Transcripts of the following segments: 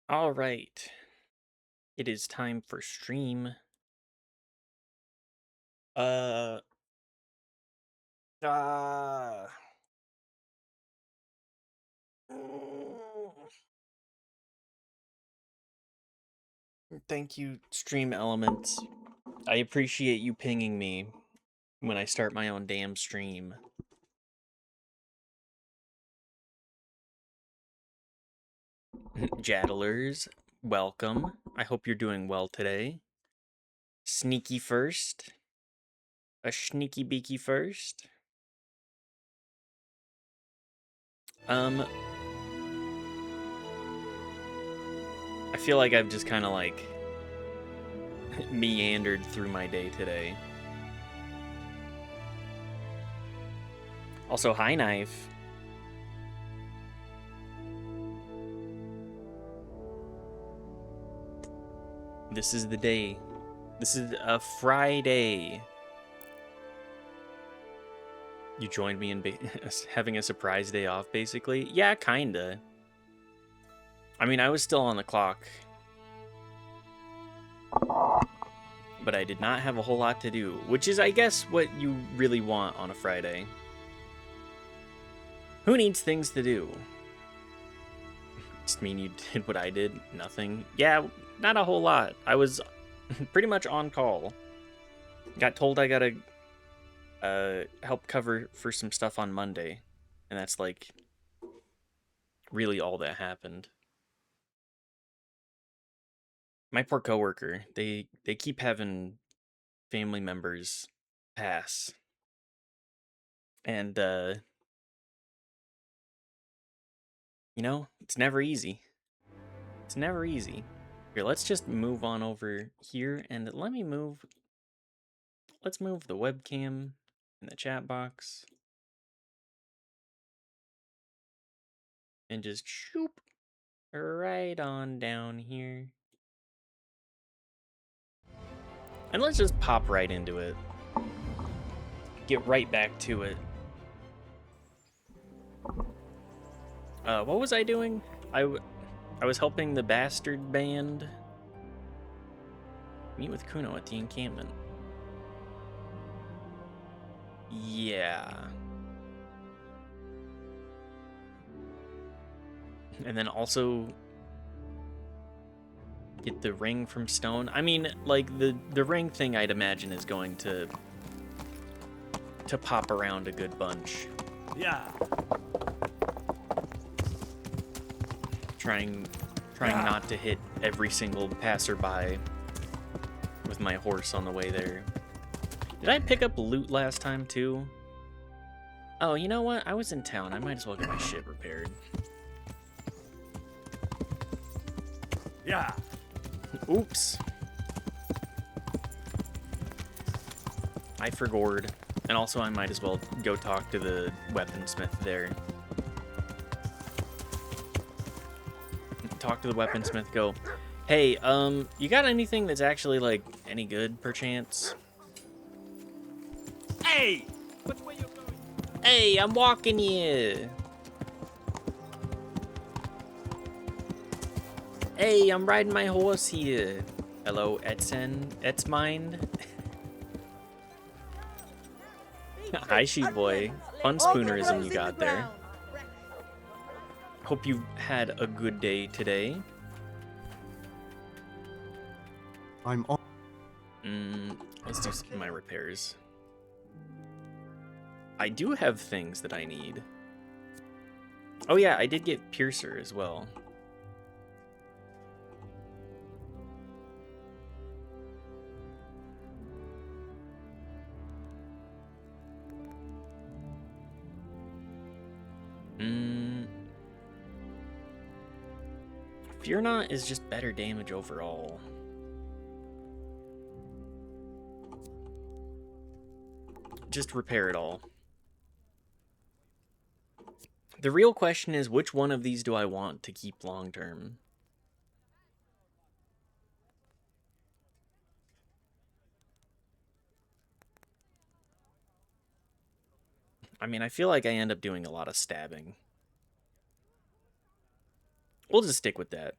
All right. It is time for stream. Uh, uh Thank you, Stream Elements. I appreciate you pinging me when I start my own damn stream. Jaddlers, welcome. I hope you're doing well today. Sneaky first. A sneaky beaky first. I feel like I've just kind of like meandered through my day today. Also, hi, Knife. This is the day. This is a Friday. You joined me in having a surprise day off, basically? Yeah, kinda. I mean, I was still on the clock. But I did not have a whole lot to do, which is, I guess, what you really want on a Friday. Who needs things to do? Just mean you did what I did? Nothing? Yeah, not a whole lot. I was pretty much on call. Got told I gotta help cover for some stuff on Monday. And that's, like, really all that happened. My poor coworker, they keep having family members pass. And, you know, it's never easy. It's never easy. Here, let's just move on over here, and let's move the webcam in the chat box. And just shoop right on down here. And let's just pop right into it. Get right back to it. What was I doing? I was helping the Bastard Band meet with Kuno at the encampment. Yeah. And then also get the ring from Stone. I mean, like, the ring thing I'd imagine is going to pop around a good bunch. Yeah. Trying not to hit every single passerby with my horse on the way there. Did I pick up loot last time too? Oh, you know what? I was in town. I might as well get my shit repaired. Yeah. Oops. I forgot. And also I might as well go talk to the weaponsmith there. Talk to the weaponsmith, go, hey, you got anything that's actually, like, any good, perchance? Hey! Which way you going? Hey, I'm walking you. Hey, I'm riding my horse here. Hello, Etzmind. Hi, sheep boy. Fun spoonerism you got there. Hope you had a good day today. I'm on. Let's do some of my repairs. I do have things that I need. Oh yeah, I did get Piercer as well. Fear Not is just better damage overall. Just repair it all. The real question is, which one of these do I want to keep long term? I mean, I feel like I end up doing a lot of stabbing. We'll just stick with that.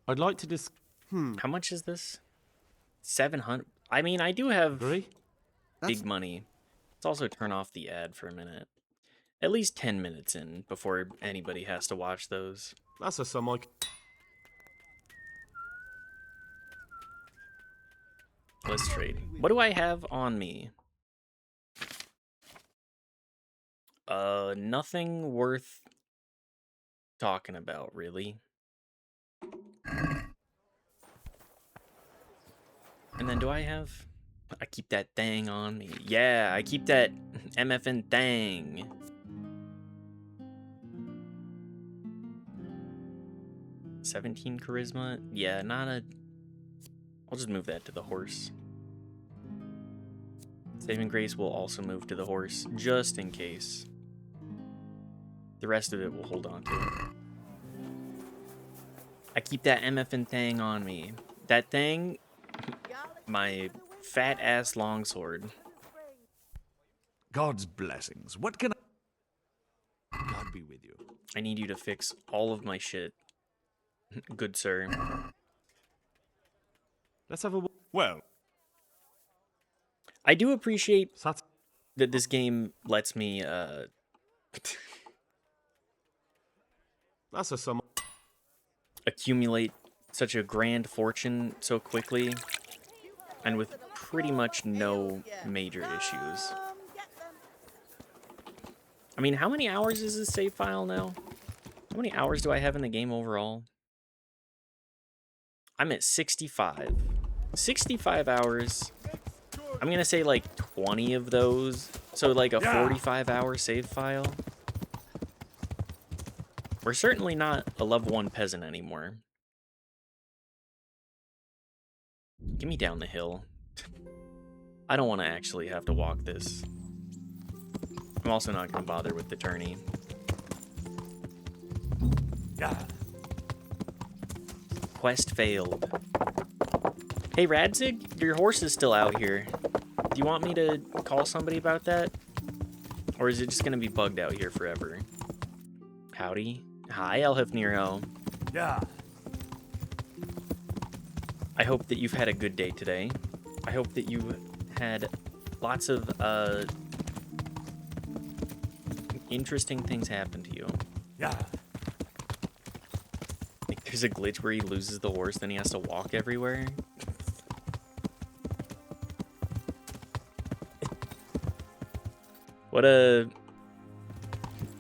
I'd like to How much is this? 700. I mean, I do have disagree. big money. Let's also turn off the ad for a minute. At least 10 minutes in before anybody has to watch those. That's a sum like. Let's trade. What do I have on me? Nothing worth talking about, really. And then do I have... I keep that thing on me. Yeah, I keep that MFN thing. $17 charisma? Yeah, not a... I'll just move that to the horse. Saving Grace will also move to the horse, just in case. The rest of it we'll hold on to. I keep that MFN thing on me. That thing, my fat-ass longsword. God's blessings. What can I... God be with you. I need you to fix all of my shit. Good sir. Let's have a. Well, I do appreciate Sat- that this game lets me, That's a sum. accumulate such a grand fortune so quickly and with pretty much no major issues. I mean, how many hours is this save file now? How many hours do I have in the game overall? I'm at 65. 65 hours. I'm gonna say like 20 of those. So like a 45-hour save file. We're certainly not a level 1 peasant anymore. Get me down the hill. I don't want to actually have to walk this. I'm also not going to bother with the tourney. Yeah. Quest failed. Hey, Radzig, your horse is still out here. Do you want me to call somebody about that? Or is it just going to be bugged out here forever? Howdy. Hi, Elhif Nero. Yeah. I hope that you've had a good day today. I hope that you had lots of interesting things happen to you. Yeah. Like there's a glitch where he loses the horse, then he has to walk everywhere.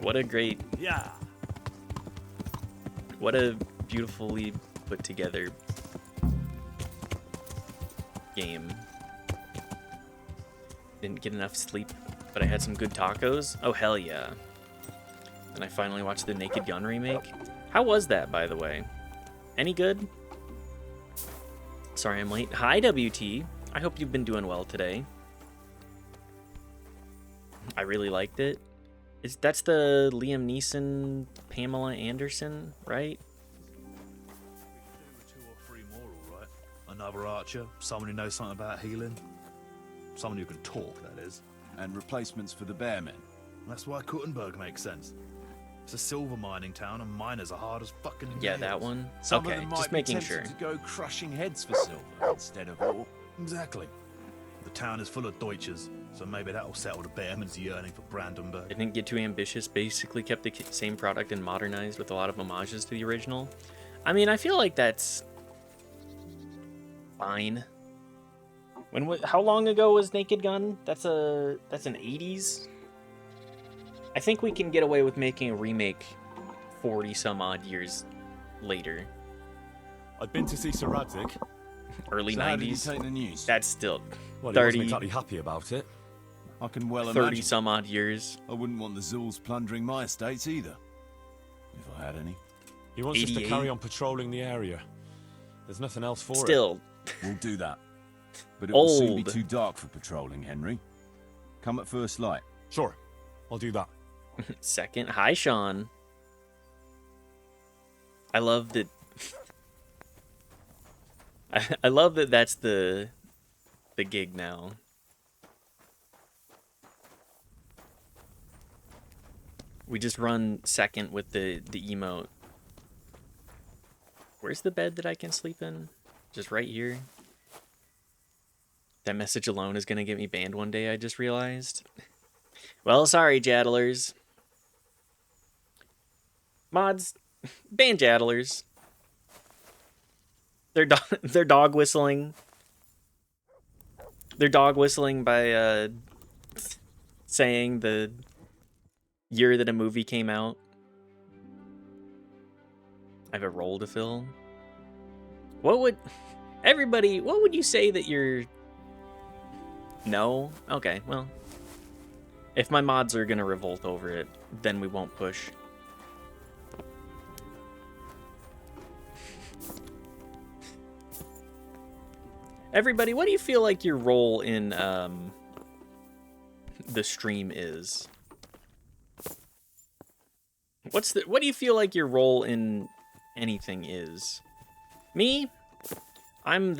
What a great, Yeah. what a beautifully put together game. Didn't get enough sleep, but I had some good tacos. Oh, hell yeah. And I finally watched the Naked Gun remake. How was that, by the way? Any good? Sorry I'm late. Hi, WT. I hope you've been doing well today. I really liked it. That's the Liam Neeson, Pamela Anderson, right? Two or three more, all right. Another archer, someone who knows something about healing, someone who can talk, that is. and replacements for the bearmen. That's why Kuttenberg makes sense. It's a silver mining town, and miners are hard as fucking Yeah, nails. that one. Some Okay, of them might just be making tempted sure. to go crushing heads for silver instead of ore. Exactly. The town is full of Deutsches, so maybe that'll settle the bearman's yearning for Brandenburg. It didn't get too ambitious, basically kept the same product and modernized with a lot of homages to the original. I mean, I feel like that's fine. How long ago was Naked Gun? That's an 80s. I think we can get away with making a remake 40 some odd years later. I'd been to see Sir Radzig. Early So how did you 90s. take the news? That's still Well, he 30 wasn't exactly happy about it. I can well 30 imagine. some odd years. I wouldn't want the Zulus plundering my estates either. If I had any. He wants us to 88. carry on patrolling the area. There's nothing else for it. Still, We'll do that. But it will soon be Old. too dark for patrolling, Henry. Come at first light. Sure, I'll do that. second. Hi, Sean. I love that. I love that that's the gig now. We just run second with the emote. Where's the bed that I can sleep in? Just right here. That message alone is gonna get me banned one day, I just realized. Well, sorry, Jaddlers. Mods, ban Jaddlers. They're dog whistling. They're dog whistling by saying the year that a movie came out. I have a role to fill. What would you say that you're... No? Okay, well. If my mods are gonna revolt over it, then we won't push. Everybody, what do you feel like your role in the stream is? What do you feel like your role in anything is? Me? I'm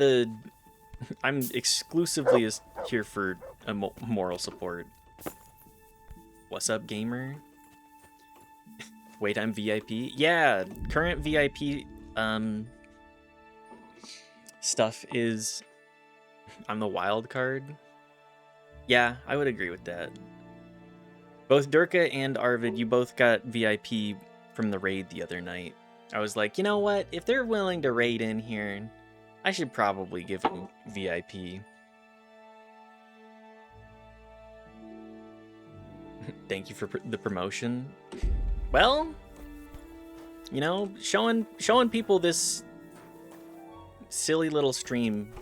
exclusively here for a moral support. What's up, gamer? Wait, I'm VIP? Yeah, current VIP stuff is I'm the wild card. Yeah, I would agree with that. Both Durka and Arvid, you both got VIP from the raid the other night. I was like, you know what? If they're willing to raid in here, I should probably give them VIP. Thank you for the promotion. Well, you know, showing people this silly little stream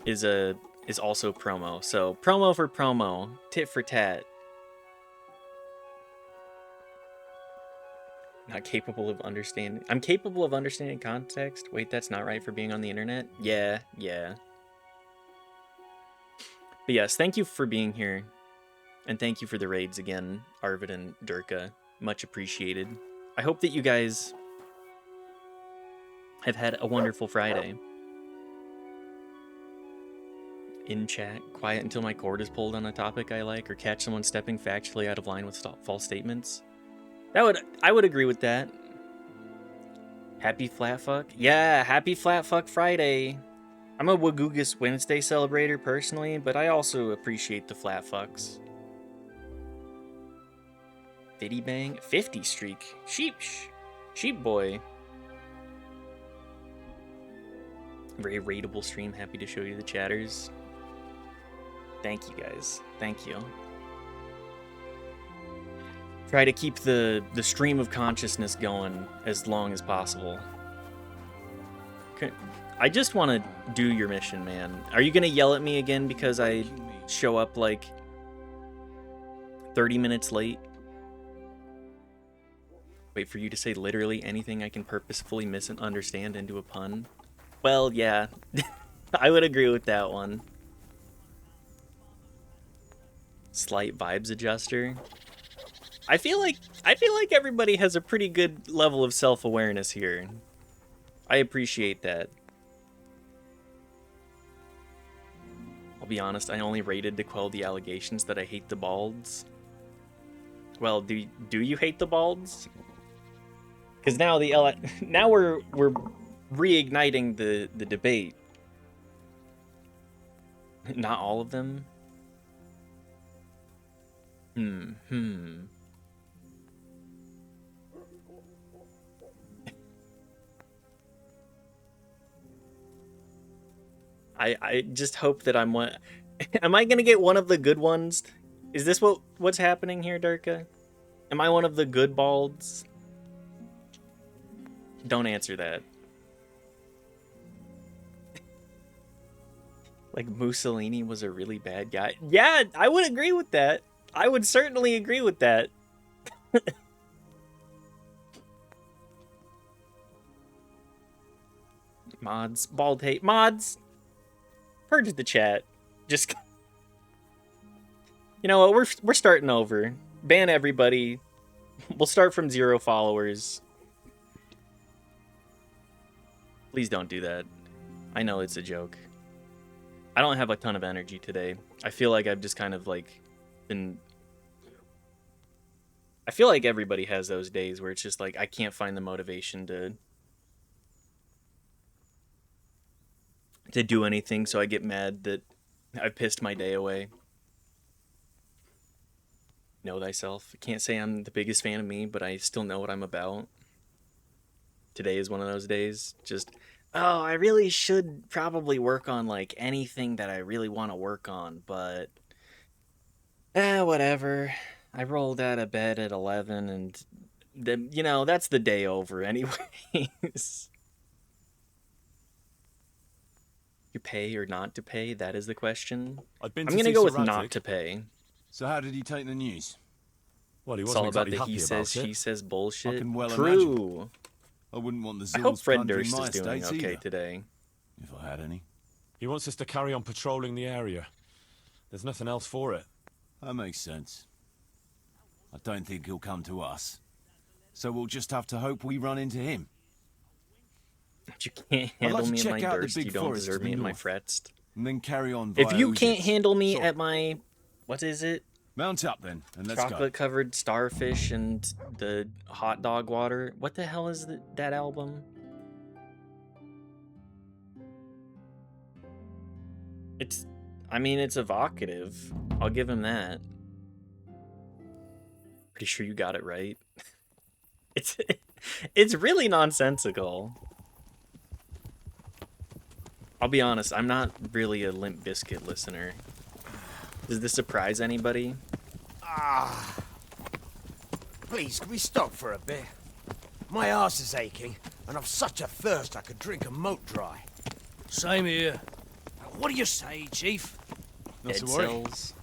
is also promo. So promo for promo, tit for tat. Not capable of understanding. I'm capable of understanding context. Wait, that's not right for being on the internet? Yeah. But yes, thank you for being here. And thank you for the raids again, Arvid and Durka. Much appreciated. I hope that you guys have had a wonderful Friday. In chat, quiet until my cord is pulled on a topic I like, or catch someone stepping factually out of line with false statements. I would agree with that. Happy Flat Fuck? Yeah, happy Flat Fuck Friday. I'm a Wagoogus Wednesday celebrator personally, but I also appreciate the Flat Fucks. Fitty Bang? 50 streak. Sheep boy. Very rateable stream. Happy to show you the chatters. Thank you guys. Thank you. Try to keep the stream of consciousness going as long as possible. Okay. I just want to do your mission, man. Are you going to yell at me again because I show up like 30 minutes late? Wait for you to say literally anything I can purposefully misunderstand into a pun? Well, yeah. I would agree with that one. Slight vibes adjuster. I feel like everybody has a pretty good level of self-awareness here. I appreciate that. I'll be honest, I only raided to quell the allegations that I hate the balds. Well, do you hate the balds? Because now now we're reigniting the debate. Not all of them. I just hope that I'm one. Am I gonna get one of the good ones? Is this what's happening here, Durka? Am I one of the good balds? Don't answer that. Like Mussolini was a really bad guy. Yeah, I would agree with that. I would certainly agree with that. Mods, bald hate mods. Purge the chat. Just, you know what? We're starting over. Ban everybody. We'll start from 0 followers. Please don't do that. I know it's a joke. I don't have a ton of energy today. I feel like I've just kind of like been... I feel like everybody has those days where it's just like I can't find the motivation to to do anything, so I get mad that I pissed my day away. Know thyself. I can't say I'm the biggest fan of me, but I still know what I'm about. Today is one of those days. Just, oh, I really should probably work on like anything that I really want to work on, but whatever. I rolled out of bed at 11 and that's the day over anyways. You pay or not to pay, that is the question. I've been I'm to gonna see go with Sir not Radzig. to pay. So how did he take the news? Well, he It's wasn't all about exactly the happy he says, about she it. says bullshit. I can well True. I wouldn't want the I hope Zulls Fred plundering Durst my is doing estates okay either, today. if I had any. He wants us to carry on patrolling the area. There's nothing else for it. That makes sense. I don't think he'll come to us. So we'll just have to hope we run into him. If you can't I'd like handle to me at my check out the Durst, big you don't forest to deserve the me at my north. Fretst. And then carry on If via you can't Uzis. handle me Sure. at my, what is it? Mount up then, and let's go. Chocolate covered starfish and the hot dog water. What the hell is that album? It's evocative. I'll give him that. Pretty sure you got it right. It's really nonsensical. I'll be honest, I'm not really a Limp Bizkit listener. Does this surprise anybody? Please, can we stop for a bit? My arse is aching, and I've such a thirst I could drink a moat dry. Same here. What do you say, Chief? Not Dead to worry. Cells.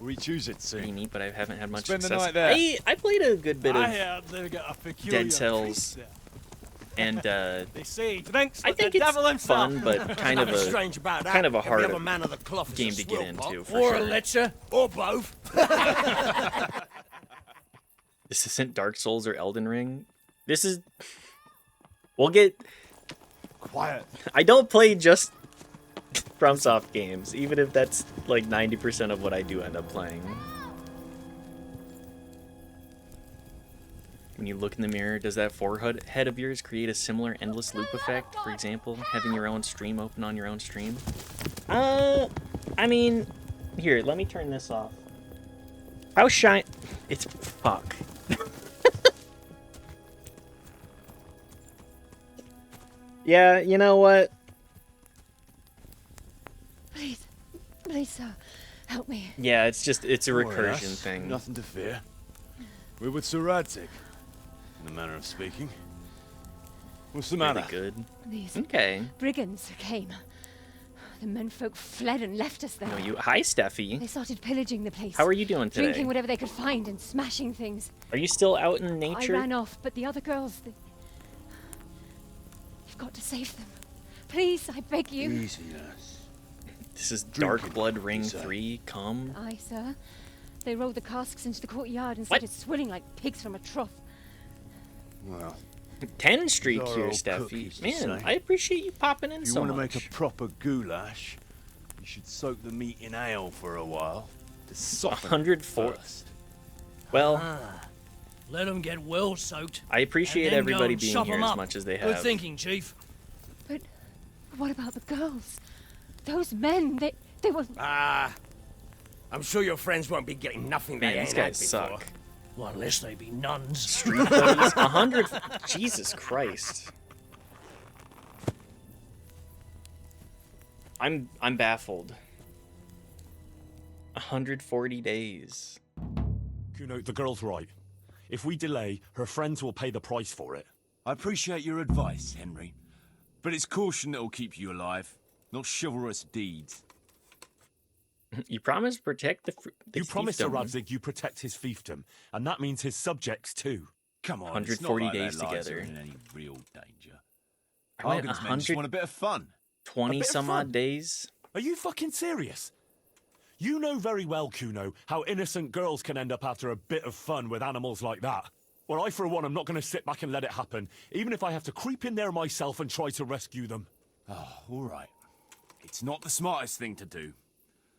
We choose it Pretty soon. neat, but I haven't had much Spend the success. night there. I played a good bit I of heard they've got a peculiar Dead Cells, priest there. and They say he drinks I like think the it's devil himself. fun, but kind of Nothing a strange about that. kind of a Every hard other man of the cloth is game a to get swill pot, into, for or sure. a lecher, or both. This isn't Dark Souls or Elden Ring. This is. We'll get. Quiet. I don't play just FromSoft games, even if that's like 90% of what I do end up playing. When you look in the mirror, does that forehead of yours create a similar endless loop effect? For example, having your own stream open on your own stream? I mean, here, let me turn this off. How shine? It's fuck. Yeah, you know what? Please, please, sir, help me. Yeah, it's a Don't worry, recursion us. thing. Nothing to fear. We're with Sir Radzig, in the manner of speaking. What's the matter? Really good. These Okay. brigands came. The menfolk fled and left us there. No, you. Hi, Steffi. They started pillaging the place. How are you doing today? Drinking whatever they could find and smashing things. Are you still out in I nature? ran off, but the other girls, you've got to save them. Please, I beg you. Easy, lass. This is Drinking, Dark Blood Ring you say? 3. Come. Aye, sir. They rolled the casks into the courtyard and What? started swilling like pigs from a trough. Well, 10 streak Our here, old cook Steffi. used to Man, say, I appreciate you popping in if you so want to much. make a proper goulash, you should soak the meat in ale for a while to soften 104. it first. Well, Let them get well soaked. I appreciate and then everybody go and being chop here 'em as up. much as they Good have. thinking, Chief. But what about the girls? Those men, they were... I'm sure your friends won't be getting nothing they Man, ain't these had guys before. suck. Well, unless they be nuns. Street buddies, 100. Jesus Christ. I'm baffled. 140 days. Kuno, the girl's right. If we delay, her friends will pay the price for it. I appreciate your advice, Henry, but it's caution that'll keep you alive, not chivalrous deeds. You promised to protect the You promised Sir fiefdom. Radzig you protect his fiefdom, and that means his subjects too. Come on, 140 it's not like days their lives together. are in any real danger. I went Hargan's men just want a bit of fun. 20 A bit of some fun. odd days. Are you fucking serious? You know very well, Kuno, how innocent girls can end up after a bit of fun with animals like that. Well, I, for one, am not going to sit back and let it happen, even if I have to creep in there myself and try to rescue them. Oh, all right. It's not the smartest thing to do.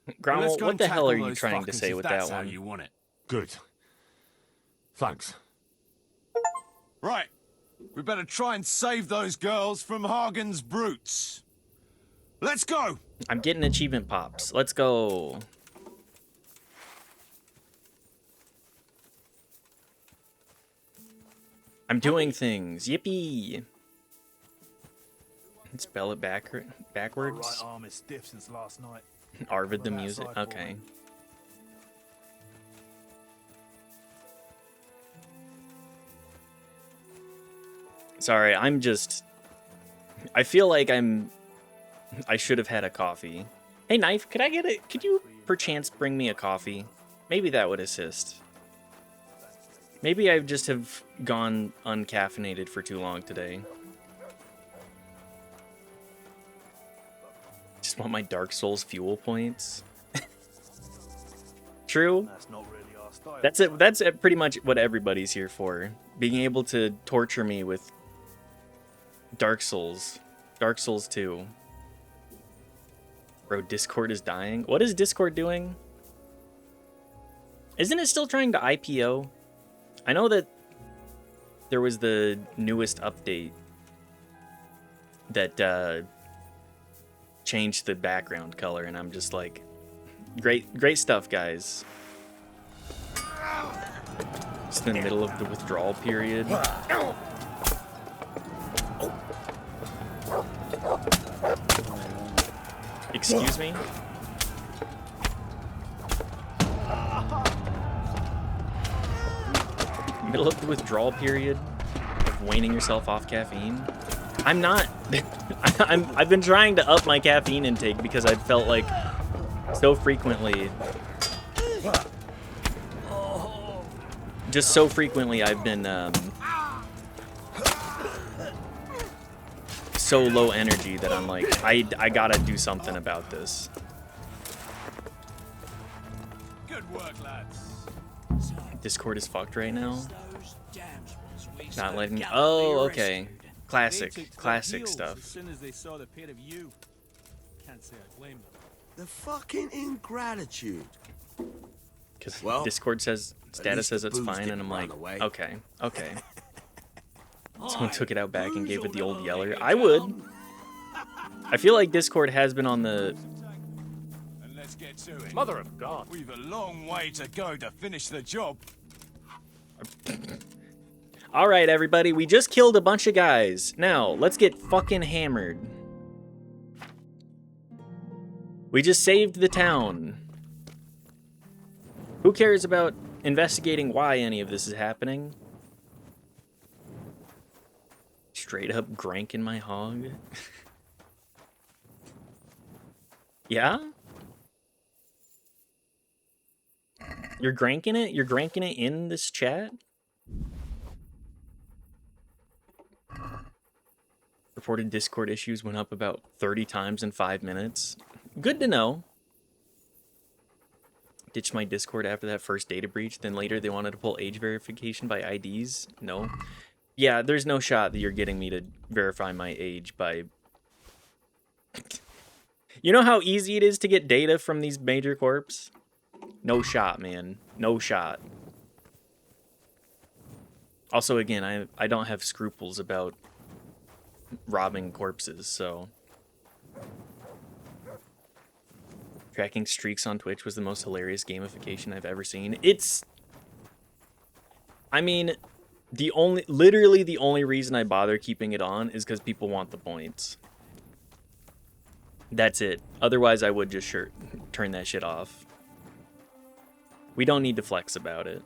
But Grommel, let's go what and the hell tackle are you those trying to fuckers say if with that's that how one? you want it. Good. Thanks. Right. We better try and save those girls from Hagen's brutes. Let's go! I'm getting achievement pops. Let's go. I'm doing things. Yippee. Spell it My backwards. right arm is stiff since last night. Arvid the Well, music. outside for Okay. me. Sorry, I feel like I should have had a coffee. Hey, Knife, could I get it? Could you perchance bring me a coffee? Maybe that would assist. Maybe I just have gone uncaffeinated for too long today. Just want my Dark Souls fuel points. True. That's not really our style. That's it. That's pretty much what everybody's here for. Being able to torture me with Dark Souls. Dark Souls 2. Bro, Discord is dying. What is Discord doing? Isn't it still trying to IPO? I know that there was the newest update that changed the background color, and I'm just like, great stuff, guys. Just in the middle of the withdrawal period. Excuse me? Middle of the withdrawal period of waning yourself off caffeine. I'm not. I've been trying to up my caffeine intake because I felt like so frequently. Just so frequently I've been so low energy that I'm like, I gotta do something about this. Good work, lads. Discord is fucked right now. Not letting me. Oh, okay. Classic stuff. As soon as they saw the pair of you. Can't say I blame them. The fucking ingratitude. Because Well, Discord says status least says the it's booze fine, didn't and I'm like, run away. okay. Someone took it out back and gave it the old yeller. I would. I feel like Discord has been on the. And let's get to it. Mother of God. We've a long way to go to finish the job. All right, everybody, we just killed a bunch of guys. Now let's get fucking hammered. We just saved the town. Who cares about investigating why any of this is happening? Straight up granking my hog. Yeah? You're granking it? You're granking it in this chat? Reported Discord issues went up about 30 times in 5 minutes. Good to know. Ditched my Discord after that first data breach. Then later they wanted to pull age verification by IDs. No. Yeah, there's no shot that you're getting me to verify my age by... You know how easy it is to get data from these major corps? No shot, man. No shot. Also, again, I don't have scruples about robbing corpses, so... Tracking streaks on Twitch was the most hilarious gamification I've ever seen. It's... I mean, literally the only reason I bother keeping it on is because people want the points. That's it. Otherwise, I would just turn that shit off. We don't need to flex about it.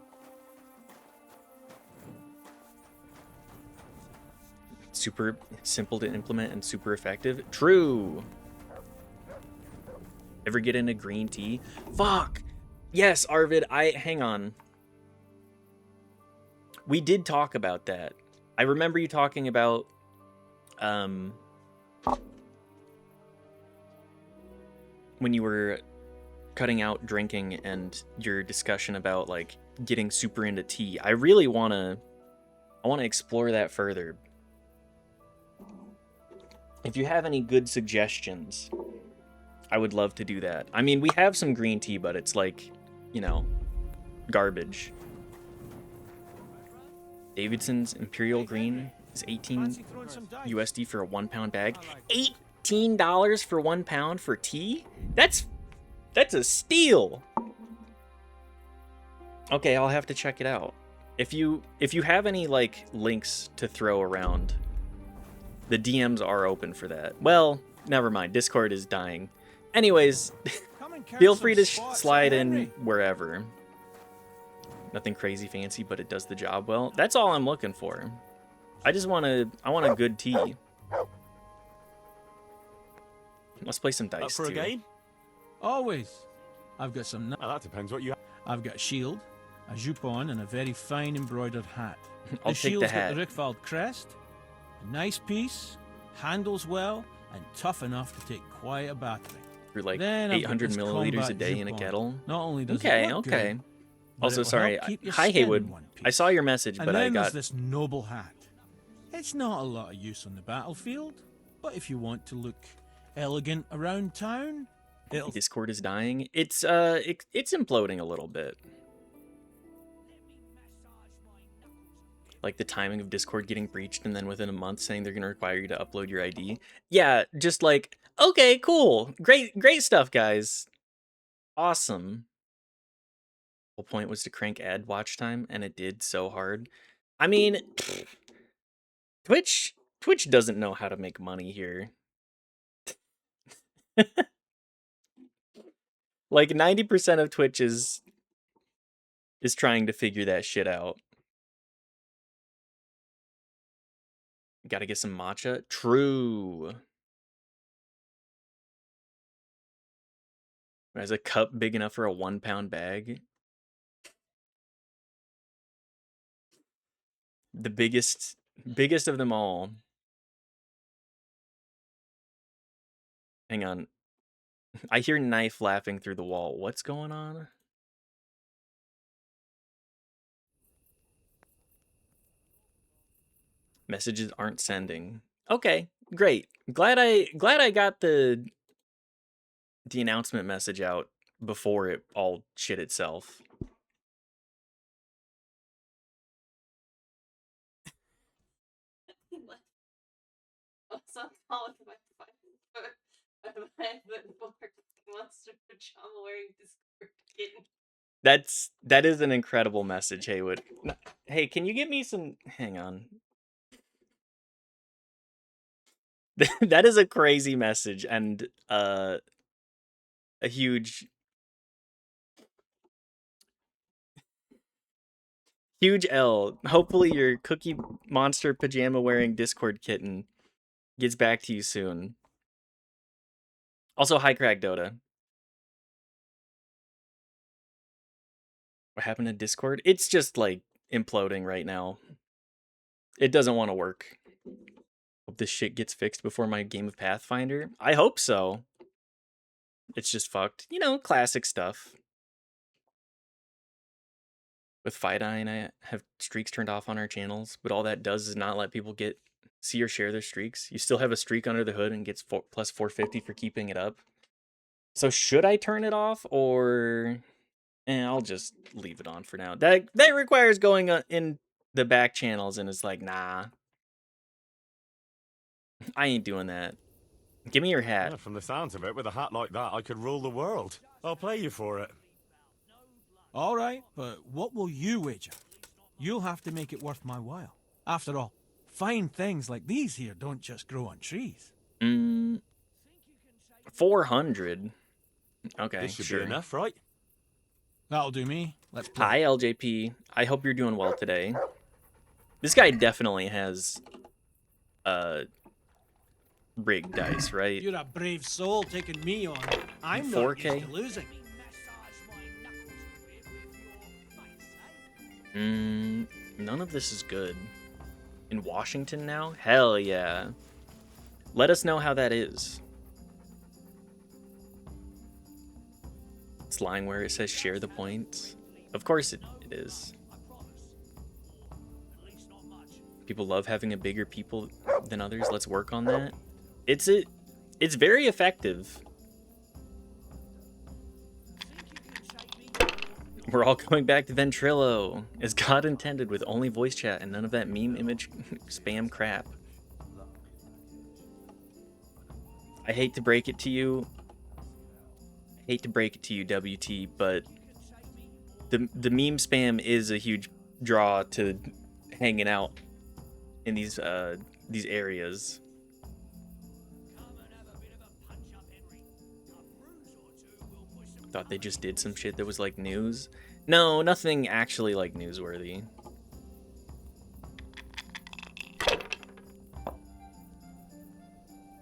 Super simple to implement and super effective. True. Ever get into green tea? Fuck. Yes, Arvid. Hang on. We did talk about that. I remember you talking about when you were cutting out drinking and your discussion about like getting super into tea. I really want to explore that further. If you have any good suggestions, I would love to do that. I mean, we have some green tea, but it's like, you know, garbage. Davidson's Imperial Green is 18 USD for a 1 pound bag. $15 for 1 pound for tea? That's a steal. Okay, I'll have to check it out. If you have any like links to throw around, the DMs are open for that. Well, never mind. Discord is dying. Anyways, feel free to slide in wherever. Nothing crazy fancy, but it does the job well. That's all I'm looking for. I want a good tea. Let's play some dice For a too. game? Always. I've got some. Well, that depends what you have. I've got a shield, a jupon, and a very fine embroidered hat. I'll The take the shield's hat. got the Rickvald crest. A nice piece, handles well, and tough enough to take quite a battering. For like Then I've got 800 this milliliters a combat day in a jupon. kettle. Not only does Okay, it look okay. good, but Also, it will sorry. help keep your Hi, skin in Haywood. one I piece. saw your message, And but I then got there's this noble hat. It's not a lot of use on the battlefield, but if you want to look elegant around town, it'll Discord is dying. It's imploding a little bit. Like the timing of Discord getting breached and then within a month saying they're going to require you to upload your ID. Yeah, just like, okay, cool. Great stuff, guys. Awesome. The whole point was to crank ad watch time, and it did so hard. I mean, Twitch doesn't know how to make money here. Like 90% of Twitch is trying to figure that shit out. Gotta get some matcha. True. Has a cup big enough for a 1 pound bag. The biggest of them all. Hang on. I hear Knife laughing through the wall. What's going on? Messages aren't sending. Okay, great. Glad I got the announcement message out before it all shit itself. That is an incredible message, Haywood. Hey, can you get me some? Hang on. That is a crazy message and a huge L. Hopefully your Cookie Monster pajama wearing Discord kitten gets back to you soon. Also, hi Craig Dota. What happened to Discord? It's just like imploding right now. It doesn't want to work. Hope this shit gets fixed before my game of Pathfinder. I hope so. It's just fucked. You know, classic stuff. With Fidine, I have streaks turned off on our channels, but all that does is not let people see or share their streaks. You still have a streak under the hood and gets plus 450 for keeping it up. So should I turn it off or I'll just leave it on for now. That requires going in the back channels and it's like, nah. I ain't doing that. Give me your hat. Yeah, from the sounds of it, with a hat like that, I could rule the world. I'll play you for it. All right, but what will you wager? You'll have to make it worth my while. After all, fine things like these here don't just grow on trees. 400. Okay, This should sure. be enough, right? That'll do me. Let's play. Hi, LJP. I hope you're doing well today. This guy definitely has rigged dice, right? You're a brave soul taking me on. I'm 4K? not used to losing. None of this is good. In Washington now? Hell yeah. Let us know how that is. It's lying where it says share the points. Of course it is. People love having a bigger people than others. Let's work on that. It's very effective. We're all going back to Ventrilo, as God intended, with only voice chat and none of that meme image spam crap. I hate to break it to you. WT, but the meme spam is a huge draw to hanging out in these areas. Thought they just did some shit that was like news. No, nothing actually like newsworthy.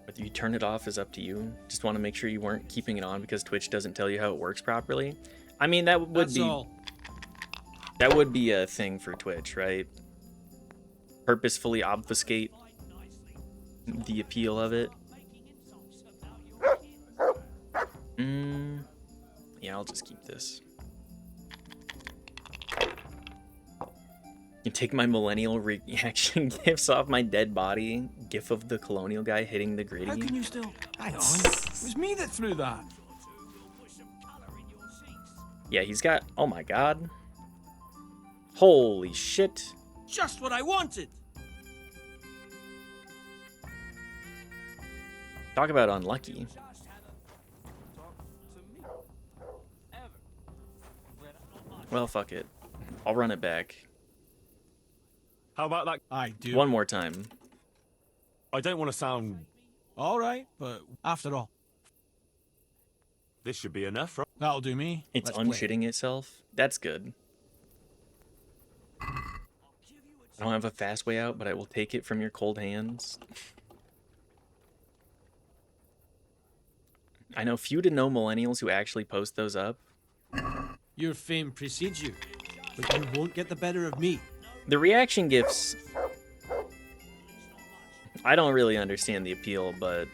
Whether you turn it off is up to you. Just want to make sure you weren't keeping it on because Twitch doesn't tell you how it works properly. I mean, that would be a thing for Twitch, right? Purposefully obfuscate the appeal of it. Yeah, I'll just keep this. You take my millennial reaction gifs off my dead body. GIF of the colonial guy hitting the gritty. How can you still... Hang on. It was me that threw that. Yeah, he's got... Oh my god. Holy shit. Just what I wanted. Talk about unlucky. Well, fuck it. I'll run it back. How about that? I do. One more time. I don't want to sound... All right, but after all, This should be enough, right? that'll do me. It's Let's play. unshitting itself. That's good. I don't have a fast way out, but I will take it from your cold hands. I know few to no millennials who actually post those up. Your fame precedes you, but you won't get the better of me. The reaction gifs... I don't really understand the appeal, but...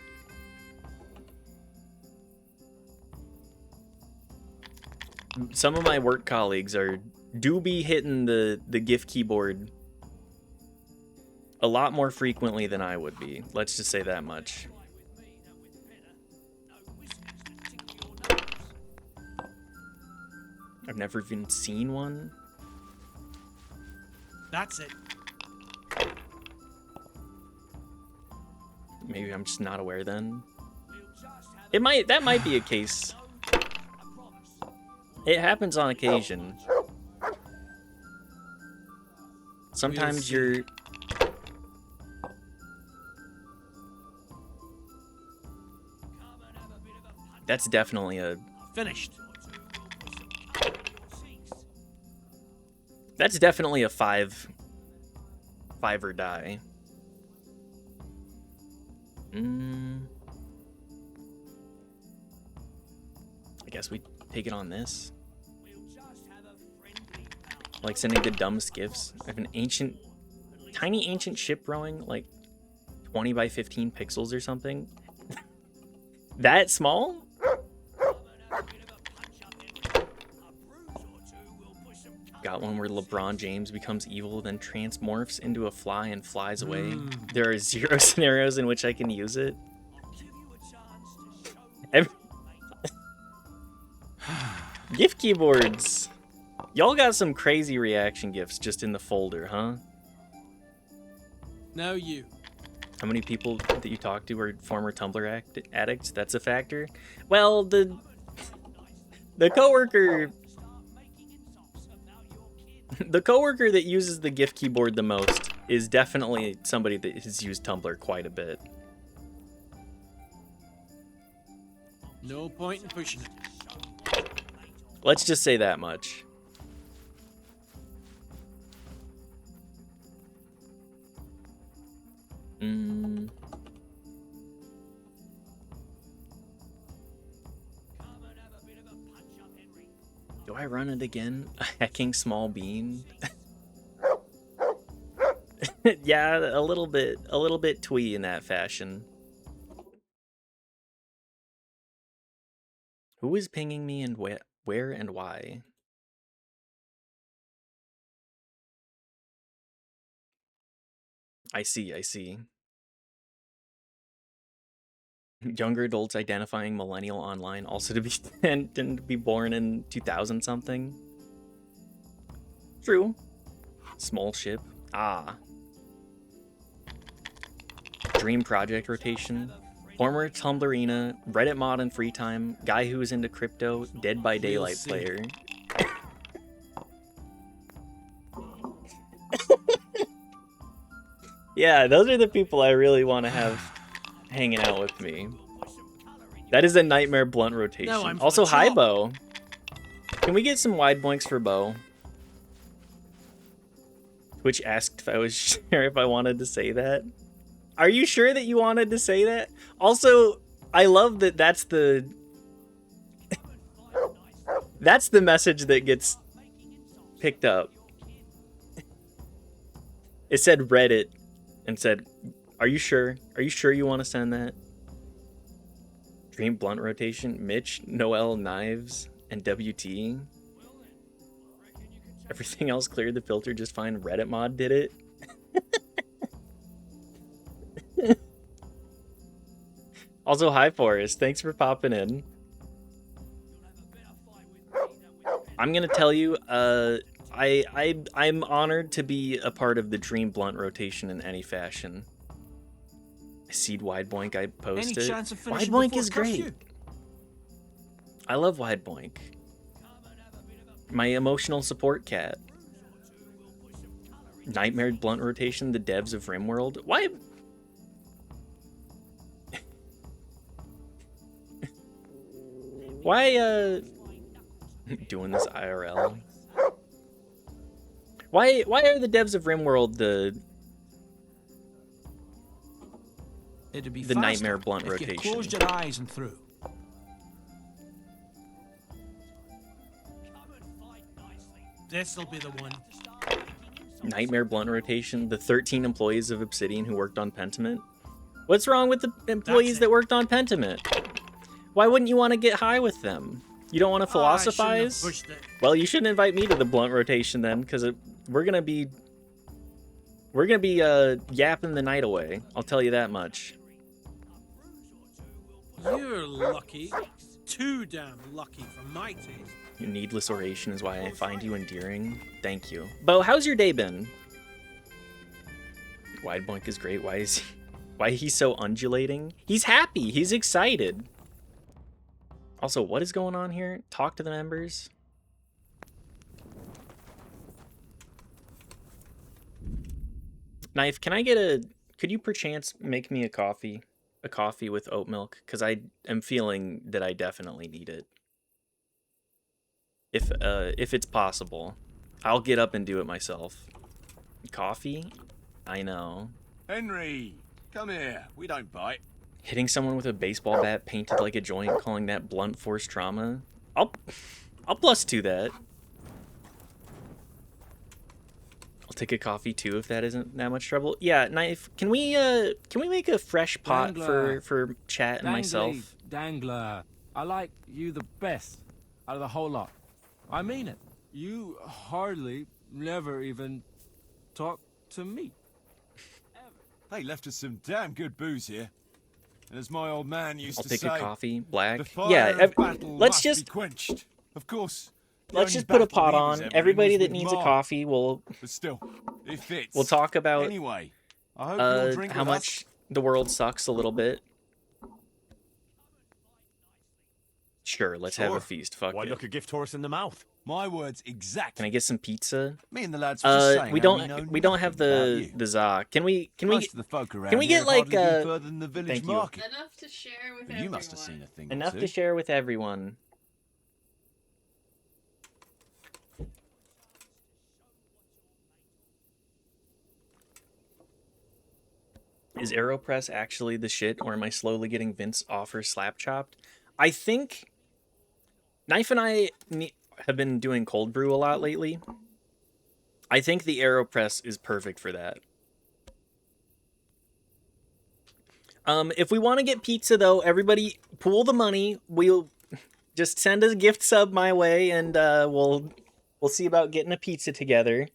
some of my work colleagues do be hitting the GIF keyboard a lot more frequently than I would be. Let's just say that much. I've never even seen one. That's it. Maybe I'm just not aware then. That might be a case. It happens on occasion. Sometimes you're... That's definitely a... Finished. That's definitely a five or die. I guess we take it on this. Like sending the dumbest gifts. I have an tiny ancient ship rowing, like 20 by 15 pixels or something. That small? Got one where LeBron James becomes evil, then transmorphs into a fly and flies away. There are 0 scenarios in which I can use it. GIF keyboards. Y'all got some crazy reaction gifs just in the folder, huh? Now you. How many people that you talk to are former Tumblr addicts? That's a factor. Well, the coworker that uses the GIF keyboard the most is definitely somebody that has used Tumblr quite a bit. No point in pushing it. Let's just say that much. Do I run it again? Hacking small bean? Yeah, a little bit twee in that fashion. Who is pinging me and where and why? I see. Younger adults identifying millennial online, also to be and to be born in 2000 something. True. Small ship. Ah. Dream project rotation. Former Tumblrina, Reddit mod in free time, guy who was into crypto, Dead by Daylight see. player. Yeah, those are the people I really want to have hanging out with me. That is a nightmare blunt rotation. Now I'm for Also, the hi, chop. Bo. Can we get some wide boinks for Bo? Twitch asked if I was sure if I wanted to say that. Are you sure that you wanted to say that? Also, I love that that's the... that's the message that gets picked up. It said Reddit and said, are you sure? Are you sure you want to send that? Dream blunt rotation, Mitch, Noel, Knives, and WT. Everything else cleared the filter just fine. Reddit mod did it. Also, hi Forrest, thanks for popping in. I'm gonna tell you, I'm honored to be a part of the Dream Blunt rotation in any fashion. Seed Wide Boink I posted. Any chance of Wide finishing Boink before is great. curfew? I love Wide Boink. My emotional support cat. Nightmare Blunt rotation, the devs of RimWorld. Why? Why, doing this IRL? Why are the devs of RimWorld It'd be the faster Nightmare Blunt if you rotation? closed your eyes and through. This'll be the one. Nightmare Blunt rotation, the 13 employees of Obsidian who worked on Pentiment? What's wrong with the employees that worked on Pentiment? Why wouldn't you want to get high with them? You don't want to philosophize? Well, you shouldn't invite me to the blunt rotation then, because we're gonna be yapping the night away. I'll tell you that much. You're lucky. Too damn lucky for my taste. Your needless oration is why I find you endearing. Thank you. Bo, how's your day been? Wide Boink is great. Why he's so undulating? He's happy. He's excited. Also, what is going on here? Talk to the members. Knife, could you perchance make me a coffee with oat milk? Because I am feeling that I definitely need it. If it's possible, I'll get up and do it myself. Coffee? I know. Henry, come here. We don't bite. Hitting someone with a baseball bat painted like a joint, calling that blunt force trauma. I'll +2 that. I'll take a coffee too if that isn't that much trouble. Yeah, Knife, can we make a fresh pot for chat and myself? Dangler, I like you the best out of the whole lot. I mean it. You hardly, never even talk to me. They left us some damn good booze here. And as my old man used I'll to take say, a coffee, black. the fire Yeah, of battle let's must just be quenched. Of course. the let's only just put a battle pot he was on. ever in Everybody was that with needs a Mark. coffee will But still, it fits. we'll talk about Anyway, I hope you'll drink how with much the world sucks a little bit. Sure, let's have a Sure. feast. Fuck Why it. look a gift horse in the mouth? us. My words exact. Can I get some pizza? Me and the lads were just saying We how know don't have nothing about the you. za. Can we Most of the folk around can we here get, have like, hardly been uh, further than the village thank you. market? Enough to share with You everyone. must have seen a thing or enough two. to share with everyone? Is AeroPress actually the shit, or am I slowly getting Vince offers slap chopped? I think Knife and I have been doing cold brew a lot lately. I think the AeroPress is perfect for that. If we want to get pizza, though, everybody pool the money. We'll just send a gift sub my way, and we'll see about getting a pizza together.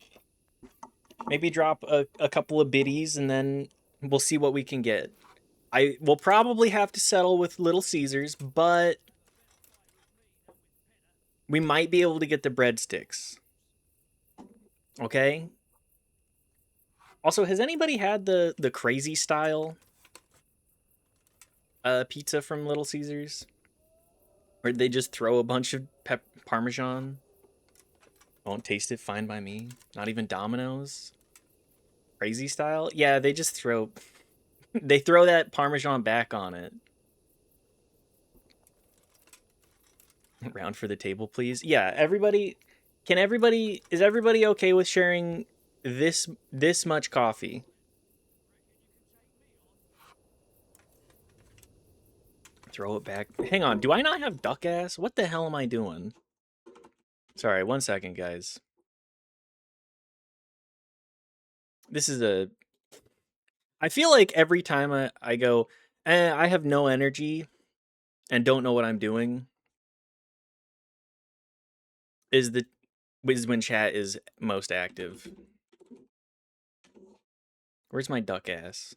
Maybe drop a couple of biddies, and then we'll see what we can get. I will probably have to settle with Little Caesars, but we might be able to get the breadsticks. Okay? Also, has anybody had the crazy style pizza from Little Caesars? Or did they just throw a bunch of Parmesan? Won't taste it, fine by me. Not even Domino's? Crazy style? Yeah, they just throw... they throw that Parmesan back on it. Round for the table, please. Yeah, everybody... Is everybody okay with sharing this much coffee? Throw it back. Hang on, do I not have duck ass? What the hell am I doing? Sorry, 1 second, guys. This is a... I feel like every time I go, I have no energy and don't know what I'm doing, is when chat is most active. Where's my duck ass?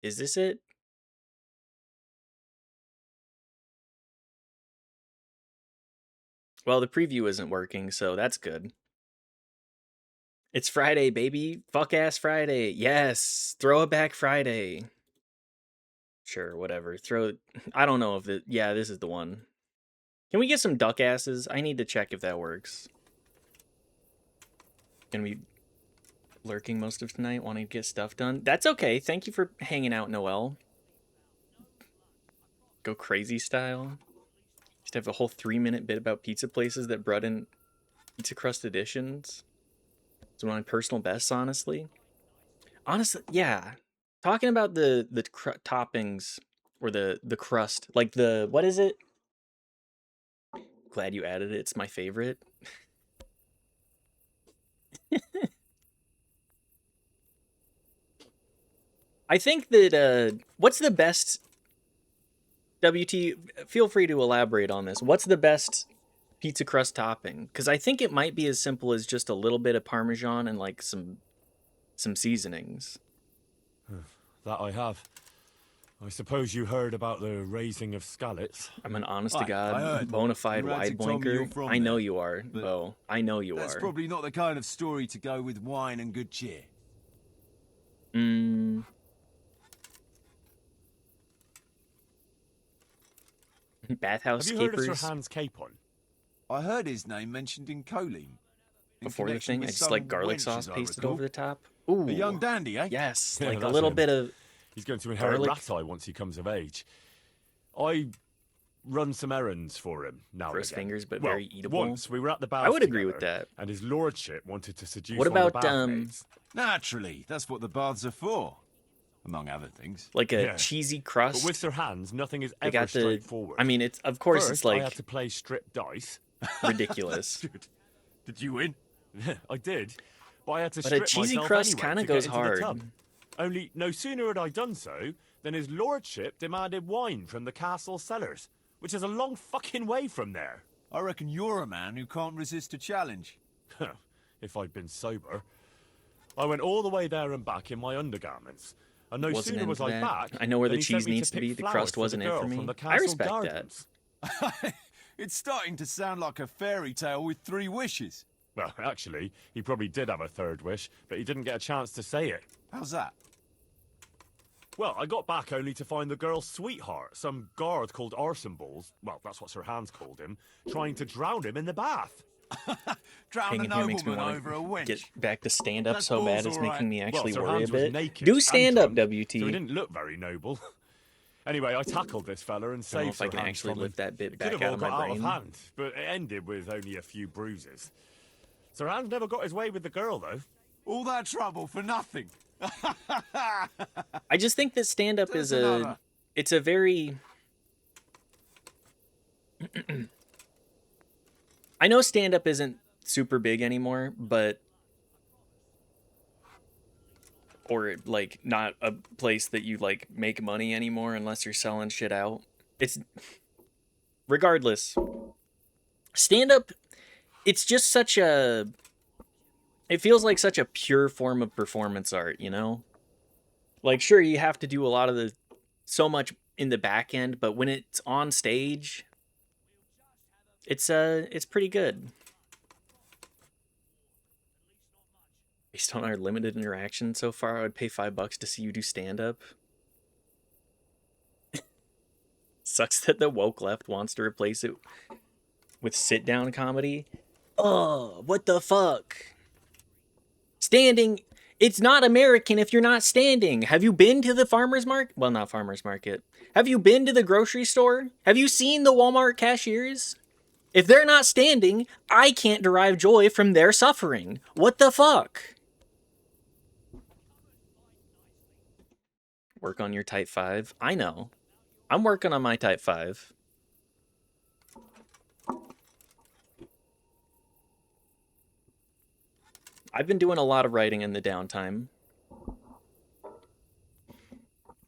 Is this it? Well, the preview isn't working, so that's good. It's Friday, baby. Fuck ass Friday. Yes. Throw it back Friday. Sure, whatever. I don't know if it... Yeah, this is the one. Can we get some duck asses? I need to check if that works. Gonna be lurking most of tonight, wanting to get stuff done. That's okay. Thank you for hanging out, Noel. Go crazy style. Just have a whole 3-minute bit about pizza places that brought in pizza crust editions. It's one of my personal bests, honestly. Honestly, yeah. Talking about the toppings or the crust, like the... What is it? Glad you added it. It's my favorite. I think that, what's the best... WT, feel free to elaborate on this. What's the best pizza crust topping? Because I think it might be as simple as just a little bit of Parmesan and, like, some seasonings. That I have. I suppose you heard about the raising of scallots. I'm an honest-to-God, bona fide wide blinker. I know you are, Bo. I know you are. That's probably not the kind of story to go with wine and good cheer. Bathhouse Have you capers. heard of Sir Hans Capon? I heard his name mentioned in Colleen. Before the thing, I just like garlic sauce pasted over the top. Ooh, a young dandy, eh? Yes, Yeah, like a that's little him. bit of... He's going to inherit garlic. Rat Eye once he comes of age. I run some errands for him now. Gross and again. fingers, but Well, very eatable. Once we were at the baths I would agree with together, that. And his lordship wanted to seduce What one of about, the bathmaids. Naturally, that's what the baths are for, among other things. Like a Yeah. cheesy But crust. with Sir Hans, nothing is They ever got the... straightforward. I mean, it's of course First, it's like I had to play strip dice. ridiculous. Did you win? I did, but I had to But a strip cheesy myself crust anyway kinda to goes get into the hard. tub. Only no sooner had I done so than his lordship demanded wine from the castle cellars, which is a long fucking way from there. I reckon you're a man who can't resist a challenge. If I'd been sober. I went all the way there and back in my undergarments. And no Wasn't sooner was into I that. back I know where than the he sent cheese me needs to pick be. The flowers crust for wasn't it girl for from me. the I castle respect gardens. It's starting to sound like a fairy tale with 3 wishes. Well, actually, he probably did have a third wish, but he didn't get a chance to say it. How's that? Well, I got back only to find the girl's sweetheart, some guard called Arsenballs, well, that's what Sir Hans called him, trying to drown him in the bath. Drown a Hanging here makes me nobleman want over a to wench. get back to stand up That so bad ball's it's all right. making me actually Sir worry a Hans was bit. naked Do and stand up, drunk, WT. So he didn't look very noble. Anyway, I tackled this fella and I don't know saved if I Sir can Hans actually from lift him. that bit It back could have out all of my got out brain. of hand, but it ended with only a few bruises. Sir Hans never got his way with the girl, though. All that trouble for nothing. I just think that stand up is a... It's a very... I know stand up isn't super big anymore, but... Or, like, not a place that you, like, make money anymore unless you're selling shit out. It's... Regardless. Stand-up, it's just such a... It feels like such a pure form of performance art, you know? Like, sure, you have to do a lot of the... So much in the back end, but when it's on stage... It's pretty good. Based on our limited interaction so far, I would pay $5 to see you do stand-up. Sucks that the woke left wants to replace it with sit-down comedy. Oh, what the fuck? Standing, it's not American if you're not standing. Have you been to the farmer's market? Well, not farmer's market. Have you been to the grocery store? Have you seen the Walmart cashiers? If they're not standing, I can't derive joy from their suffering. What the fuck? Work on your type 5. I know. I'm working on my type 5. I've been doing a lot of writing in the downtime.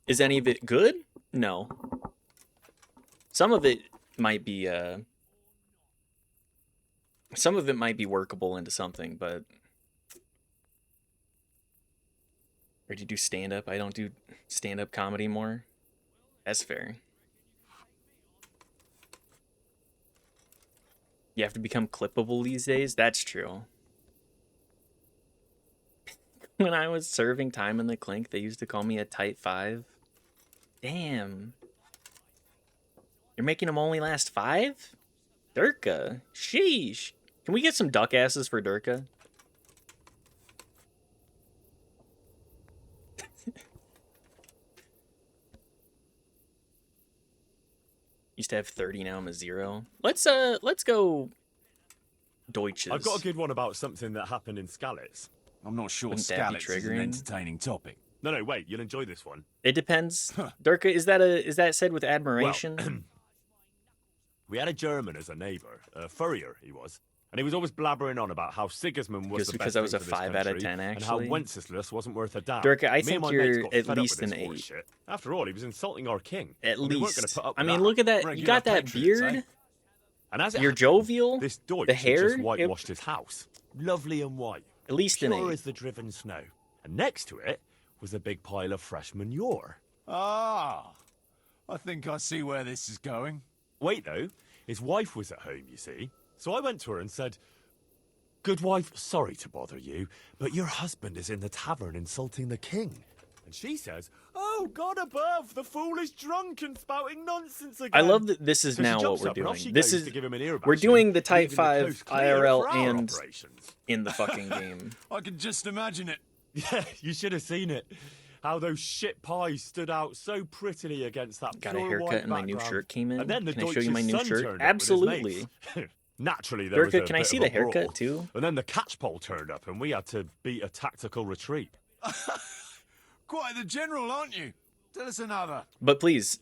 Is any of it good? No. Some of it might be workable into something, but or do you do stand-up? I don't do stand-up comedy more. That's fair. You have to become clippable these days? That's true. When I was serving time in the clink, they used to call me a type 5. Damn. You're making them only last 5? Durka. Sheesh. Can we get some duck asses for Durka? Used to have 30, now I'm a 0. Let's go Deutsches. I've got a good one about something that happened in Skalitz. I'm not sure Wouldn't that be Skalitz is an triggering? entertaining topic. No, wait, you'll enjoy this one. It depends. Durka, is that said with admiration? Well, we had a German as a neighbour, a furrier he was, and he was always blabbering on about how Sigismund was Just the because best I was thing a for this 5 out of country, 10 and how actually. Wenceslas wasn't worth a damn. Durka, I Me and think my you're mates got at fed up least with an this 8. horseshit. After all, he was insulting our king. At and we weren't gonna least. put up I with mean, that. look at that. You Regular got that patriots, beard. eh? And as it You're happened, jovial. this Deutsch The had hair. just whitewashed his house, lovely and white, At least an pure 8. as the driven snow. And next to it was a big pile of fresh manure. Ah, I think I see where this is going. Wait, though, his wife was at home, you see. So I went to her and said, "Good wife, sorry to bother you, but your husband is in the tavern insulting the king." And she says, "Oh, God above, the fool is drunk and spouting nonsense again." I love that this is So she now what jumps we're up and off doing. she This goes is to give him an ear we're bashing, doing the Type leaving the 5 coast clear IRL for our and operations. in the fucking game. I can just imagine it. Yeah, you should have seen it. How those shit pies stood out so prettily against that Got a pure haircut white and my new background. shirt came in. And then the Can I show you my Deutsch's new son shirt? turned up with his Absolutely. mates. Naturally, there was Durka, a can I bit see of the a brawl. haircut too? And then the catchpole turned up, and we had to beat a tactical retreat. Quite the general, aren't you? Tell us another. But please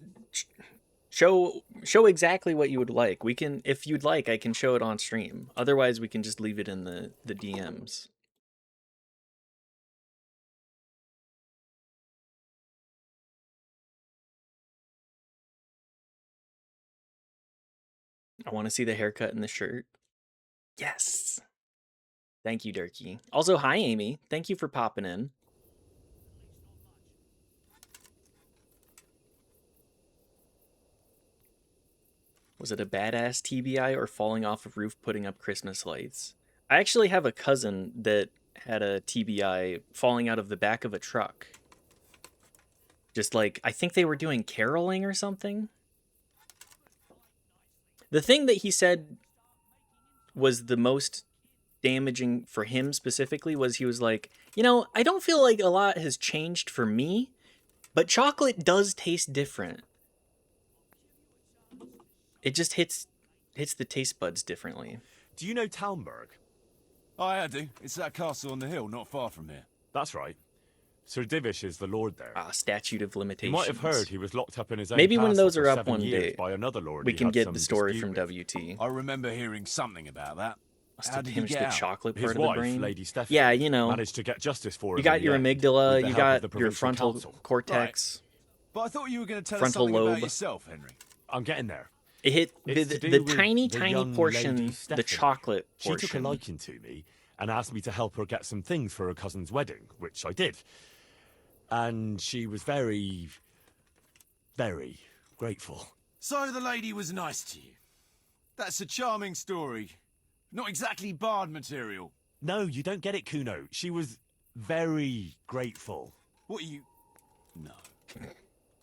show exactly what you would like. We can, if you'd like, I can show it on stream. Otherwise, we can just leave it in the DMs. I want to see the haircut and the shirt. Yes. Thank you, Durkee. Also, hi, Amy. Thank you for popping in. Was it a badass TBI or falling off a roof putting up Christmas lights? I actually have a cousin that had a TBI falling out of the back of a truck. Just like, I think they were doing caroling or something. The thing that he said was the most damaging for him specifically was he was like, you know, I don't feel like a lot has changed for me, but chocolate does taste different. It just hits the taste buds differently. Do you know Talmberg? Oh, I do. It's that castle on the hill, not far from here. That's right. Sir Divish is the lord there. Ah, statute of You limitations. might have heard he was locked up in his own Maybe when castle those for are up 7 one years day, by another lord we he can had get some the story dispute from with. WT. I remember hearing something about that. Must How have did he damaged get the out? chocolate His part wife, of the brain. Lady Stephanie, Yeah, you know, managed to get justice for him. you got in your the end, amygdala, with the you help of the got your provincial frontal council. cortex. But I thought you were going to tell Frontal us something lobe. about yourself, Henry. I'm getting there. It hit It's to do the with tiny, the tiny young portion, Lady the Stephanie. chocolate She portion. took a liking to me and asked me to help her get some things for her cousin's wedding, which I did. And she was very, very grateful. So the lady was nice to you. That's a charming story. Not exactly bard material. No, you don't get it, Kuno. She was very grateful. What you... No.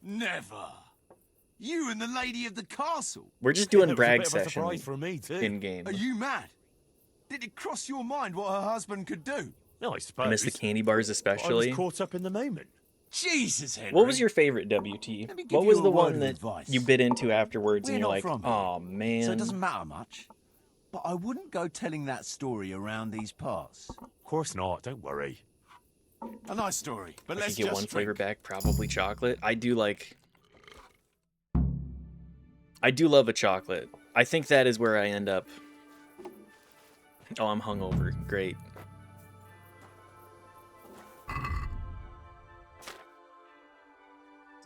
Never. You and the lady of the castle. We're just It doing was a brag bit of a session surprise for me, too. in game. Are you mad? Did it cross your mind what her husband could do? No, I suppose. I miss the candy bars I especially. was caught up in the moment. Jesus, Henry. What was your favorite WT? Let me give What you was a the word one of that advice. you bit into afterwards We're and you're not like, from here, oh man. So it doesn't matter much. But I wouldn't go telling that story around these parts. Of course not, don't worry. A nice story, but If let's you get just one flavor drink. back, probably chocolate. I do love a chocolate. I think that is where I end up. Oh, I'm hungover. Great.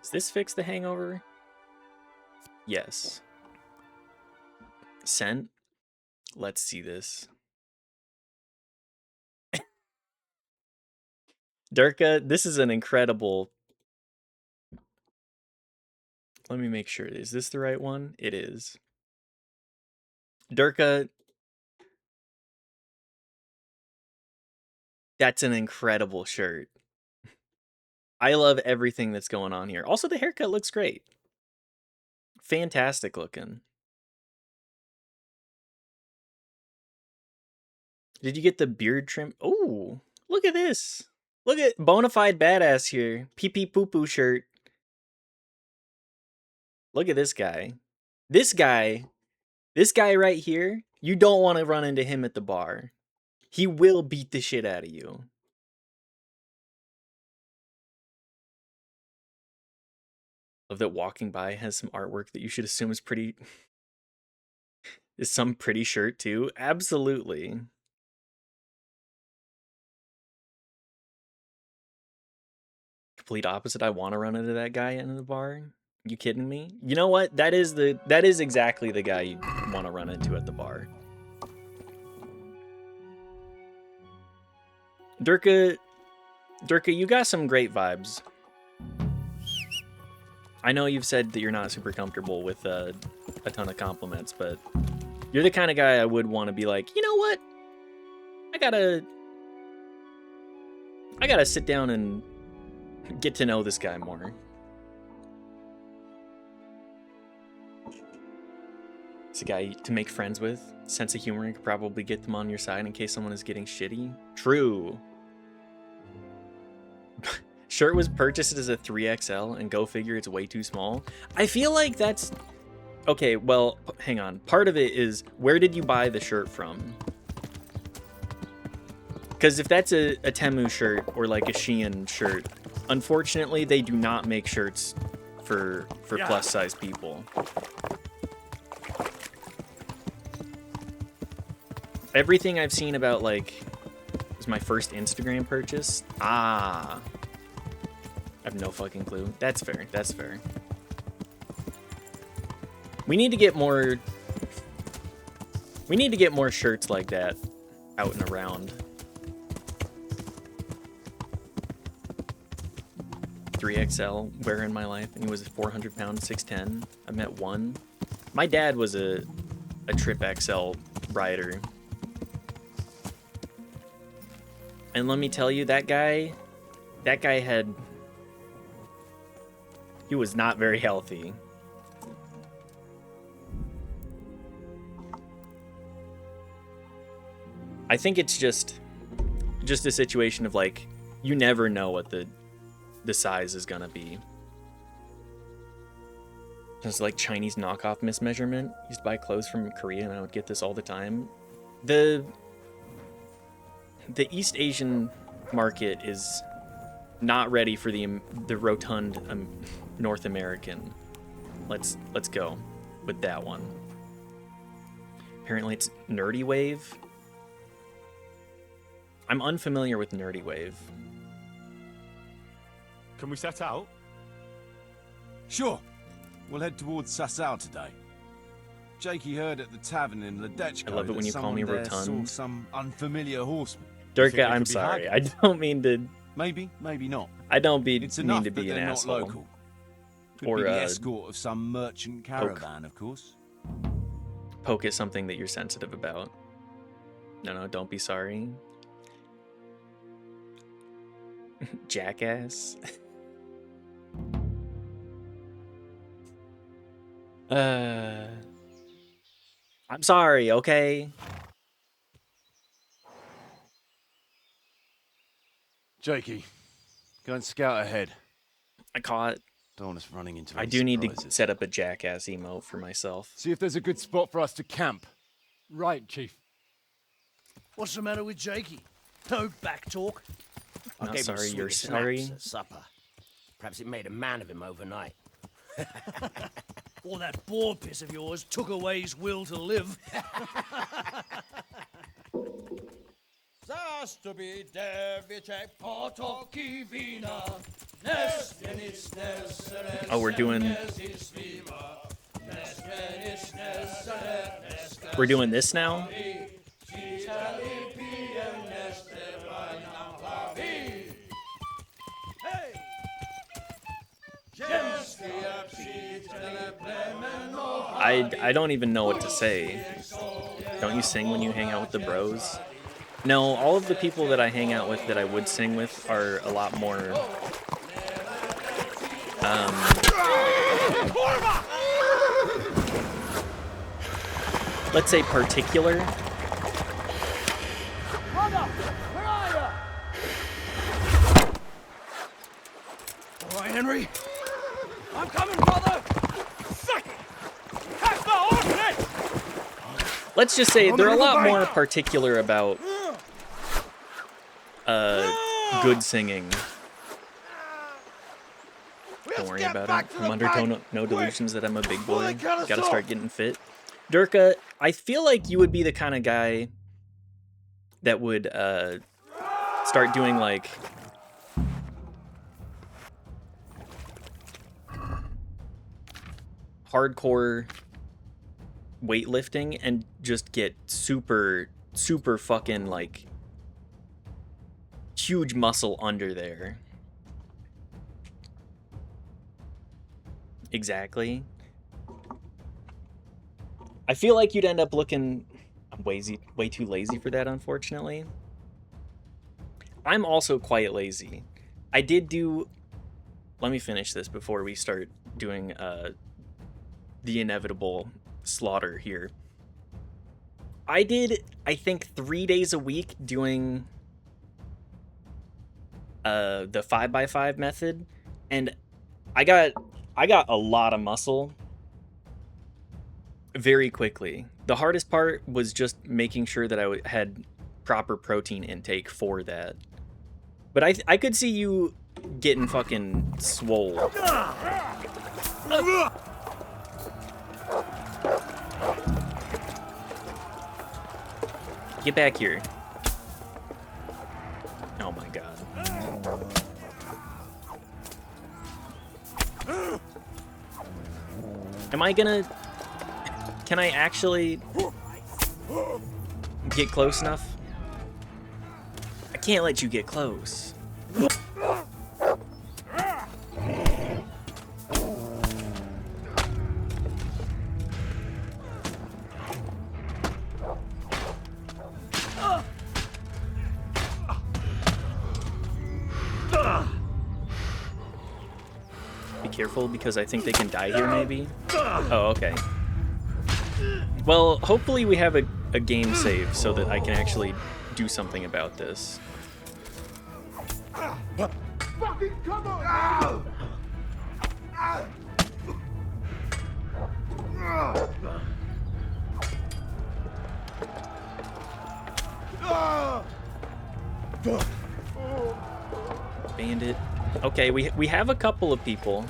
Does this fix the hangover? Yes. Scent? Let's see this. Durka, this is an incredible... Let me make sure. Is this the right one? It is. Durka, that's an incredible shirt. I love everything that's going on here. Also, the haircut looks great. Fantastic looking. Did you get the beard trim? Oh, look at this. Look at Bonafide Badass here. Pee pee poo poo shirt. Look at this guy. This guy right here, you don't want to run into him at the bar. He will beat the shit out of you. Love that Walking By has some artwork that you should assume is pretty... is some pretty shirt too. Absolutely. Complete opposite. I want to run into that guy in the bar. You kidding me? You know what? That is exactly the guy you want to run into at the bar. Durka, you got some great vibes. I know you've said that you're not super comfortable with a ton of compliments, but you're the kind of guy I would want to be like, you know what? I gotta sit down and get to know this guy more. It's a guy to make friends with. Sense of humor, you could probably get them on your side in case someone is getting shitty. True. Shirt was purchased as a 3XL, and go figure, it's way too small. I feel like that's... Okay, well, hang on. Part of it is, where did you buy the shirt from? Because if that's a Temu shirt or like a Shein shirt, unfortunately, they do not make shirts for plus size people. Everything I've seen about, like, it was my first Instagram purchase. Ah. I have no fucking clue. That's fair. That's fair. We need to get more... We need to get more shirts like that out and around. 3XL wearer in my life, and he was a 400-pound 6'10". I met one. My dad was a Trip XL rider. And let me tell you, that guy had... He was not very healthy. I think it's just a situation of, like, you never know what the size is gonna be. It's like Chinese knockoff mismeasurement. I used to buy clothes from Korea, and I would get this all the time. The East Asian market is not ready for the rotund North American. Let's go with that one. Apparently it's Nerdy Wave. I'm unfamiliar with Nerdy Wave. Can we set out? Sure. We'll head towards Sasau today. Jakey heard at the tavern in Ledechko I love it when you call me someone there rotund. saw some unfamiliar horseman. Durka, it I'm could be sorry. I Haggis? don't mean to. Maybe, maybe not. I don't It's mean enough to that be an they're not asshole. local. Could Or, be the escort of some merchant caravan, of course. Poke is something that you're sensitive about. No, don't be sorry. Jackass. I'm sorry, okay? Jakey, go and scout ahead. I caught. Don't want us running into I any do need to surprises. set up a Jackass emote for myself. See if there's a good spot for us to camp. Right, Chief. What's the matter with Jakey? No back talk? I Not gave him a sorry, swig you're of sorry. snaps at supper. Perhaps it made a man of him overnight. Or that boar piss of yours took away his will to live. Oh, we're doing this now? I don't even know what to say. Don't you sing when you hang out with the bros? No, all of the people that I hang out with that I would sing with are a lot more let's say particular. All right, Henry. I'm coming, brother. Let's just say they're a lot more particular about good singing. Don't worry about it. From Undertone, no delusions that I'm a big boy. Gotta start getting fit. Durka, I feel like you would be the kind of guy that would start doing like hardcore weightlifting and just get super fucking like huge muscle under there. Exactly. I feel like you'd end up looking... I'm way too lazy for that, unfortunately. I'm also quite lazy. I did do... Let me finish this before we start doing the inevitable slaughter here. I did, I think, 3 days a week doing the 5x5 method, and I got a lot of muscle very quickly. The hardest part was just making sure that I had proper protein intake for that. But I could see you getting fucking swole. Get back here. Oh my god. Am I gonna... Can I actually get close enough? I can't let you get close. Be careful, because I think they can die here, maybe? Oh, okay. Well, hopefully we have a game save so that I can actually do something about this. Fucking come on! Bandit. Okay, we have a couple of people.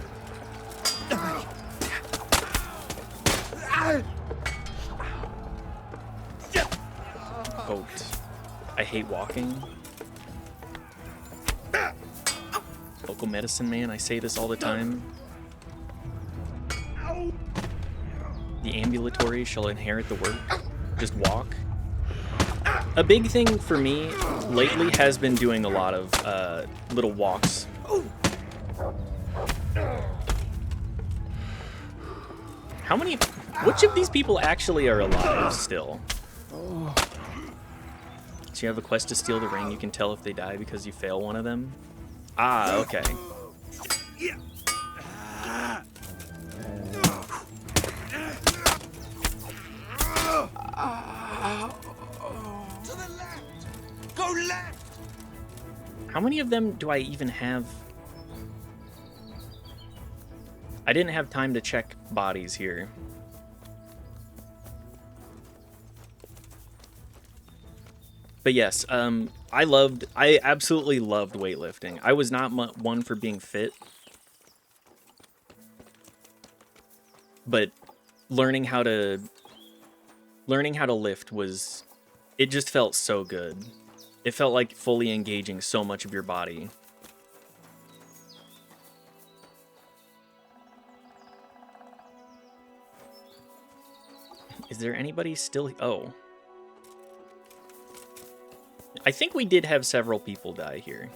Poked. I hate walking. Local medicine man, I say this all the time. The ambulatory shall inherit the work. Just walk. A big thing for me lately has been doing a lot of little walks. How many... Which of these people actually are alive still? So you have a quest to steal the ring. You can tell if they die because you fail one of them. Ah, okay. To the left! Go left! How many of them do I even have? I didn't have time to check bodies here. But yes, I absolutely loved weightlifting. I was not one for being fit, but learning how to lift was, it just felt so good. It felt like fully engaging so much of your body. Is there anybody still? Oh. I think we did have several people die here.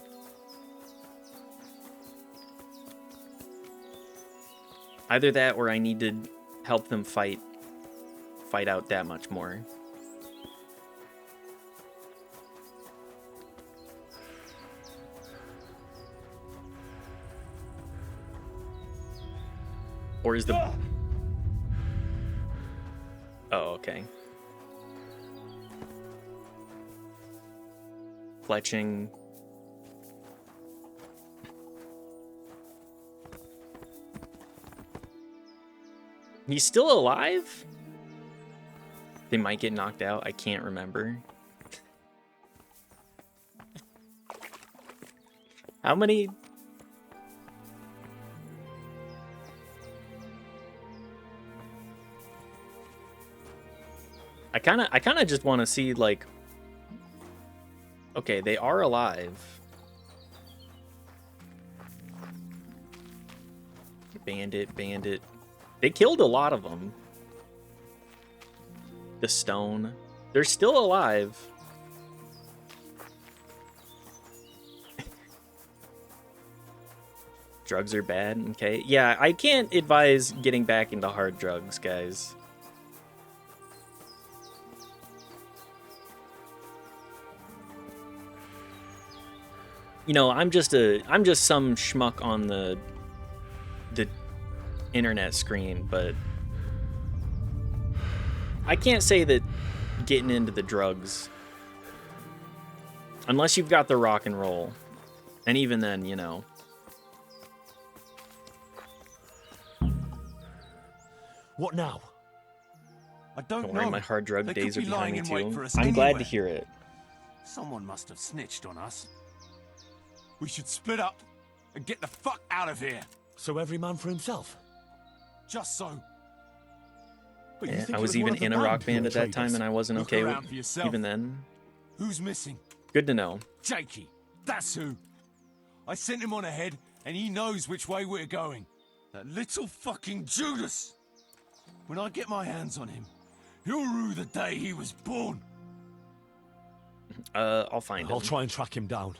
Either that or I need to help them fight out that much more. Or is the... Oh, okay. Fletching. He's still alive? They might get knocked out. I can't remember. How many... I kind of just want to see, like... Okay, they are alive. Bandit. They killed a lot of them. The stone. They're still alive. Drugs are bad, okay. Yeah, I can't advise getting back into hard drugs, guys. You know, I'm just some schmuck on the internet screen, but I can't say that getting into the drugs, unless you've got the rock and roll, and even then, you know. What now? I don't worry, know. my hard drug They days are could be behind lying me in wait too. for us I'm glad to anywhere. hear it. Someone must have snitched on us. We should split up and get the fuck out of here. So every man for himself? Just so. But you Yeah, think I it was one even of the in a rock who band at that betrayed time, us? and I wasn't Look okay around with for yourself. even then. Who's missing? Good to know. Jakey. That's who. I sent him on ahead, and he knows which way we're going. That little fucking Judas. When I get my hands on him, he'll rue the day he was born. I'll find him. I'll try and track him down.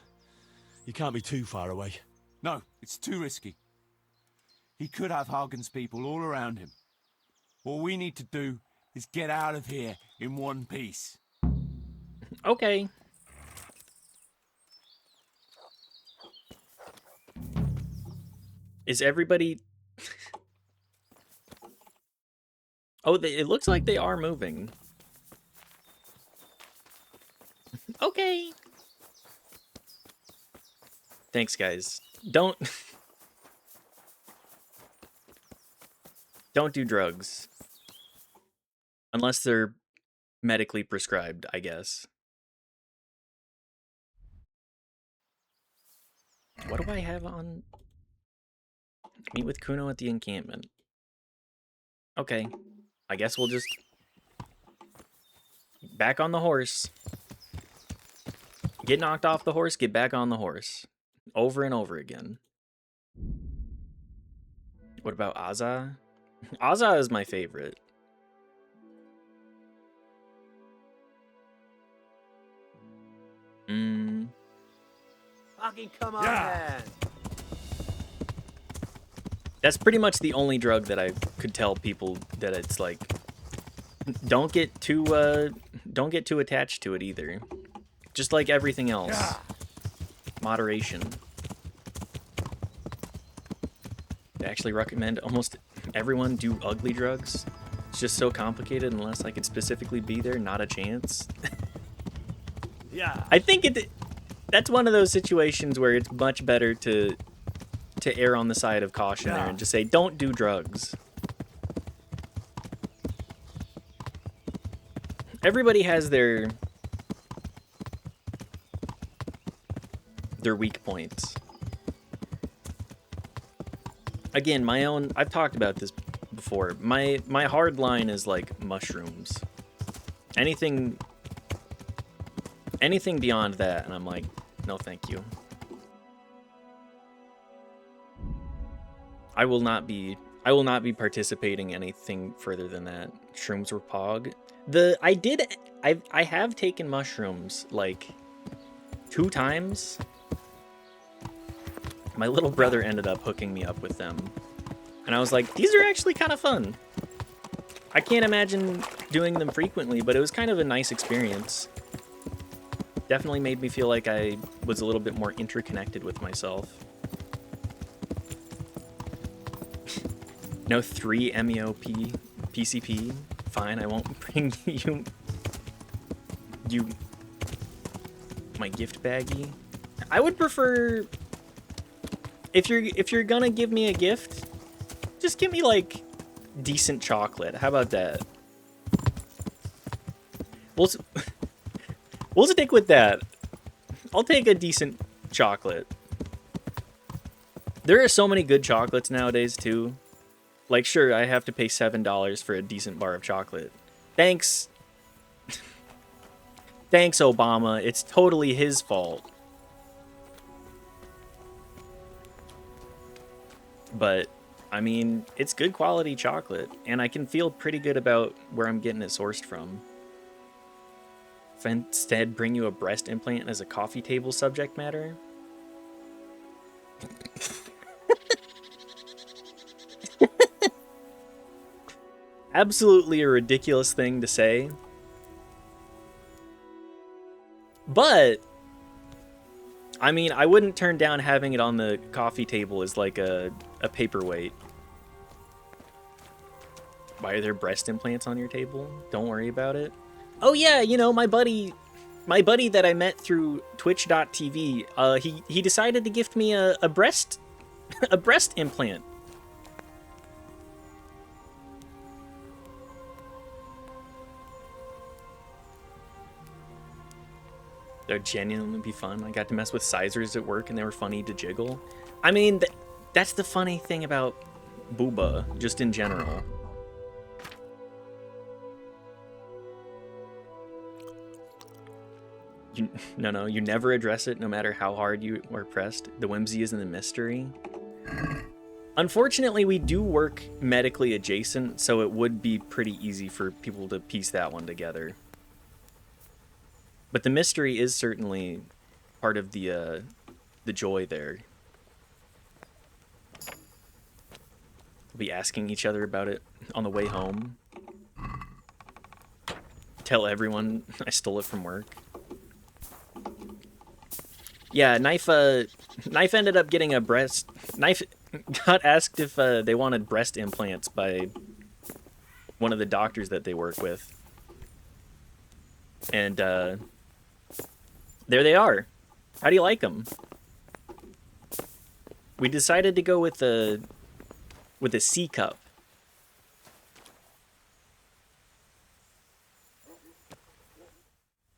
You can't be too far away. No, it's too risky. He could have Hagen's people all around him. All we need to do is get out of here in one piece. Okay. Is everybody... Oh, it looks like they are moving. Okay. Thanks, guys. Don't do drugs. Unless they're medically prescribed, I guess. What do I have on? Meet with Kuno at the encampment. Okay. I guess we'll just... Back on the horse. Get knocked off the horse, get back on the horse. Over and over again. What about Azza? Azza is my favorite. Fucking come on, man. That's pretty much the only drug that I could tell people that it's like, don't get too attached to it either. Just like everything else. Moderation. I'd actually recommend almost everyone do ugly drugs. It's just so complicated unless I could specifically be there, not a chance. Yeah. I think that's one of those situations where it's much better to err on the side of caution there and just say, don't do drugs. Everybody has their weak points. Again, I've talked about this before. My hard line is like mushrooms. Anything beyond that, and I'm like, no thank you. I will not be participating anything further than that. Shrooms were pog. I have taken mushrooms like 2 times. My little brother ended up hooking me up with them. And I was like, these are actually kind of fun. I can't imagine doing them frequently, but it was kind of a nice experience. Definitely made me feel like I was a little bit more interconnected with myself. No 3-MeO-P PCP. Fine, I won't bring you my gift baggie. I would prefer if you're gonna give me a gift, just give me like decent chocolate. How about that? We'll stick with that. I'll take a decent chocolate. There are so many good chocolates nowadays too. Like, sure, I have to pay $7 for a decent bar of chocolate. Thanks. Thanks, Obama. It's totally his fault. But, I mean, it's good quality chocolate, and I can feel pretty good about where I'm getting it sourced from. If I instead bring you a breast implant as a coffee table subject matter... Absolutely a ridiculous thing to say. But, I mean, I wouldn't turn down having it on the coffee table as like a paperweight. Why are there breast implants on your table? Don't worry about it. Oh yeah, you know, my buddy that I met through Twitch.tv, he decided to gift me a breast implant. They'd genuinely be fun. I got to mess with sizers at work and they were funny to jiggle. I mean, that's the funny thing about booba, just in general. No, you never address it no matter how hard you are pressed. The whimsy is in the mystery. Unfortunately, we do work medically adjacent, so it would be pretty easy for people to piece that one together. But the mystery is certainly part of the joy there. We'll be asking each other about it on the way home. Tell everyone I stole it from work. Yeah, Knife ended up getting a breast... Knife got asked if they wanted breast implants by one of the doctors that they work with. And, there they are. How do you like them? We decided to go with a C cup.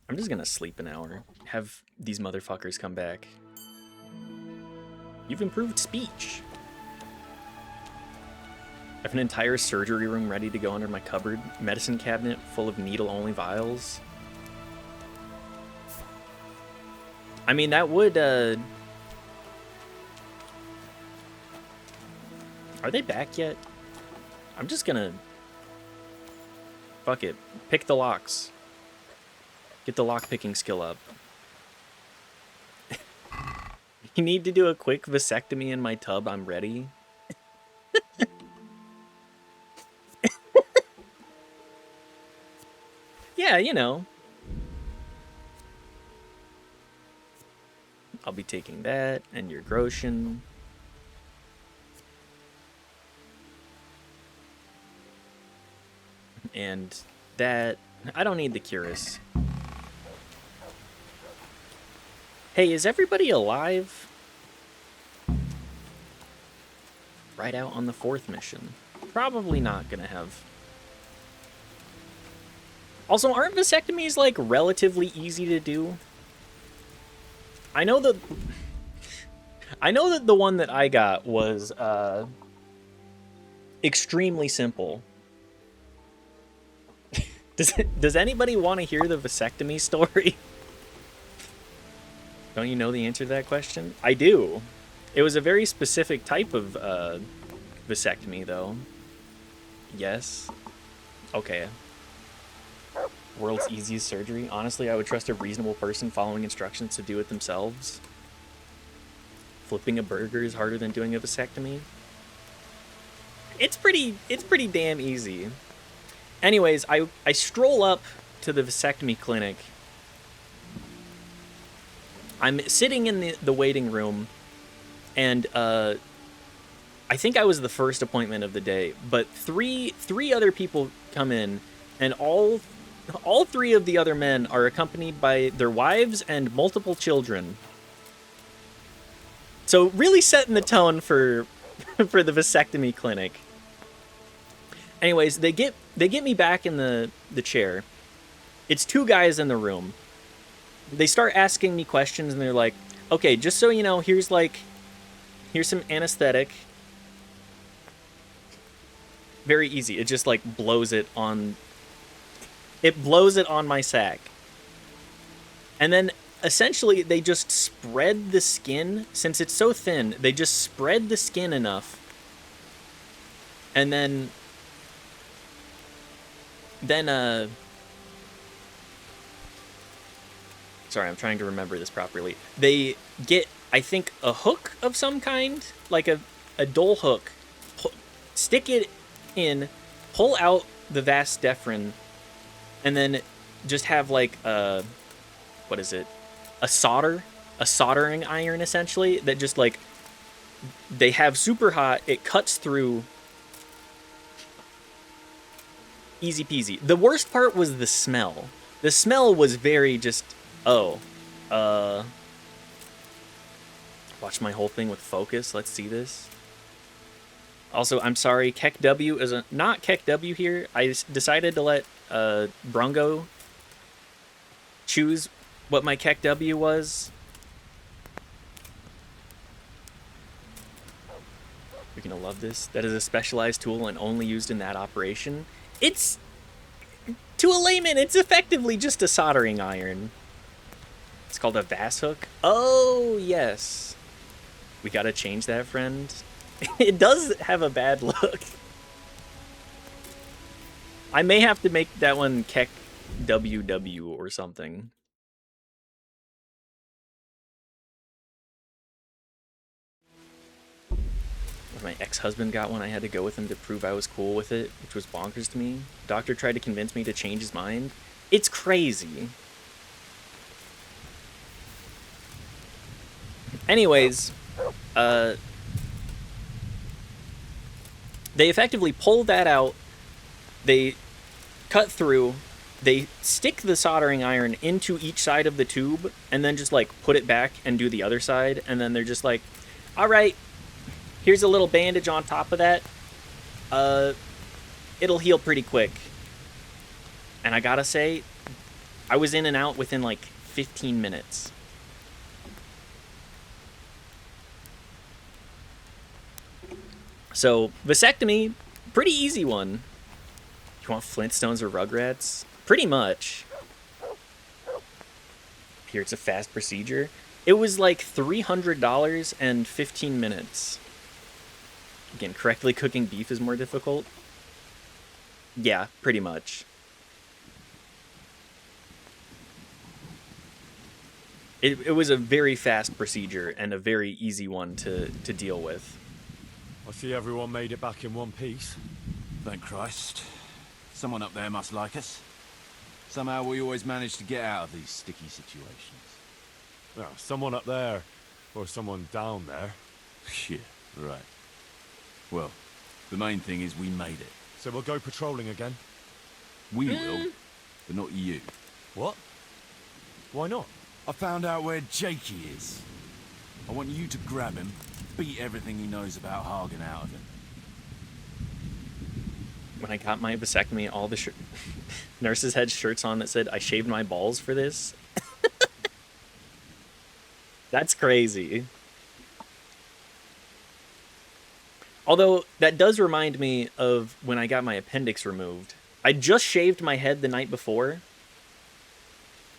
I'm just gonna sleep an hour. Have these motherfuckers come back. You've improved speech. I have an entire surgery room ready to go under my cupboard. Medicine cabinet full of needle-only vials. I mean, that would, Are they back yet? I'm just gonna... Fuck it. Pick the locks. Get the lock-picking skill up. You need to do a quick vasectomy in my tub, I'm ready. Yeah, you know. I'll be taking that, and your Groshen. And that... I don't need the Curus. Hey, is everybody alive? Right out on the 4th mission. Probably not gonna have... Also, aren't vasectomies, like, relatively easy to do? I know that the one that I got was, extremely simple. Does anybody want to hear the vasectomy story? Don't you know the answer to that question? I do. It was a very specific type of vasectomy, though. Yes. Okay. World's easiest surgery? Honestly, I would trust a reasonable person following instructions to do it themselves. Flipping a burger is harder than doing a vasectomy. It's pretty damn easy. Anyways, I stroll up to the vasectomy clinic. I'm sitting in the waiting room, and I think I was the first appointment of the day, but three other people come in, and all 3 of the other men are accompanied by their wives and multiple children. So really setting the tone for the vasectomy clinic. Anyways, they get me back in the chair. It's 2 guys in the room. They start asking me questions, and they're like, okay, just so you know, here's some anesthetic. Very easy. It just, like, blows it on my sack. And then, essentially, they just spread the skin. Since it's so thin, they just spread the skin enough. And then, sorry, I'm trying to remember this properly. They get, I think, a hook of some kind, like a dole hook, stick it in, pull out the vas deferens, and then just have, like, what is it? A soldering iron, essentially, that just, like, they have super hot, it cuts through. Easy peasy. The worst part was the smell. The smell was very just, watch my whole thing with focus. Let's see this. Also, I'm sorry, Keck W is not Keck W here. I decided to let Brungo choose what my Keck W was. You're gonna love this. That is a specialized tool and only used in that operation. It's, to a layman, it's effectively just a soldering iron. It's called a vas hook. Oh, yes. We gotta change that, friend. It does have a bad look. I may have to make that one Keck WW or something. When my ex-husband got one, I had to go with him to prove I was cool with it, which was bonkers to me. Doctor tried to convince me to change his mind. It's crazy. Anyways, they effectively pull that out, they cut through, they stick the soldering iron into each side of the tube, and then just, like, put it back and do the other side, and then they're just like, alright, here's a little bandage on top of that. It'll heal pretty quick. And I gotta say, I was in and out within, like, 15 minutes. So, vasectomy, pretty easy one. You want Flintstones or Rugrats? Pretty much. Here, it's a fast procedure. It was like $300 and 15 minutes. Again, correctly cooking beef is more difficult. Yeah, pretty much. It was a very fast procedure and a very easy one to deal with. I see everyone made it back in one piece. Thank Christ. Someone up there must like us. Somehow we always manage to get out of these sticky situations. Yeah, someone up there, or someone down there. Yeah, right. Well, the main thing is we made it. So we'll go patrolling again? We will, but not you. What? Why not? I found out where Jakey is. I want you to grab him, beat everything he knows about Hagen out of him. When I got my vasectomy, all the nurses had shirts on that said, "I shaved my balls for this." That's crazy. Although, that does remind me of when I got my appendix removed. I just shaved my head the night before.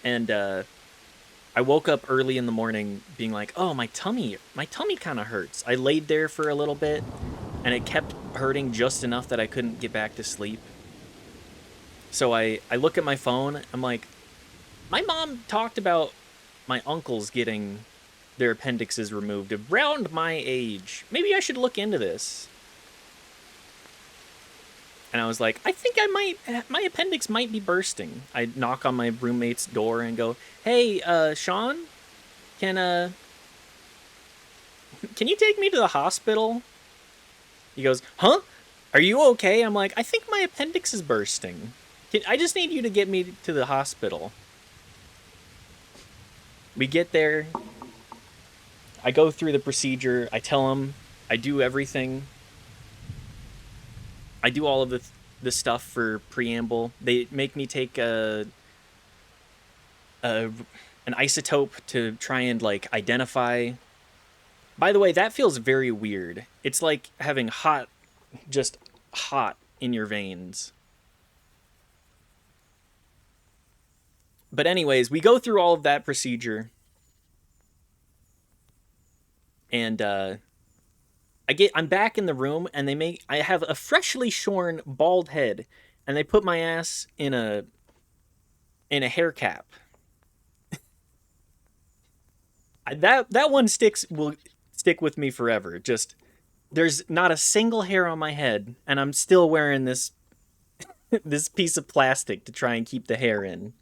And, I woke up early in the morning being like, oh, my tummy kind of hurts. I laid there for a little bit, and it kept hurting just enough that I couldn't get back to sleep. So I look at my phone, I'm like, my mom talked about my uncles getting their appendixes removed around my age. Maybe I should look into this. And I was like, I think my appendix might be bursting. I knock on my roommate's door and go, hey, Sean, can you take me to the hospital? He goes, huh? Are you okay? I'm like, I think my appendix is bursting. I just need you to get me to the hospital. We get there. I go through the procedure. I tell him I do everything. I do all of the stuff for preamble. They make me take an isotope to try and, like, identify. By the way, that feels very weird. It's like having just hot in your veins. But anyways, we go through all of that procedure. And, I'm back in the room, and I have a freshly shorn bald head, and they put my ass in a hair cap. That one will stick with me forever. Just, there's not a single hair on my head, and I'm still wearing this this piece of plastic to try and keep the hair in.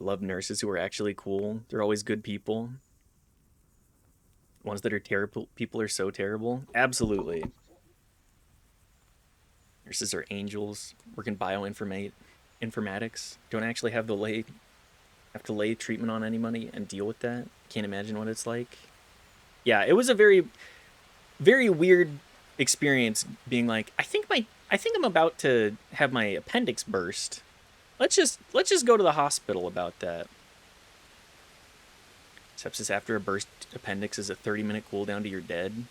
I love nurses who are actually cool. They're always good people. Ones that are terrible people are so terrible. Absolutely. Nurses are angels. Work in bioinformatics. Don't actually have to lay treatment on anybody and deal with that. Can't imagine what it's like. Yeah, it was a very, very weird experience being like, I think I'm about to have my appendix burst. Let's just go to the hospital about that. Sepsis after a burst appendix is a 30-minute cooldown to you're dead.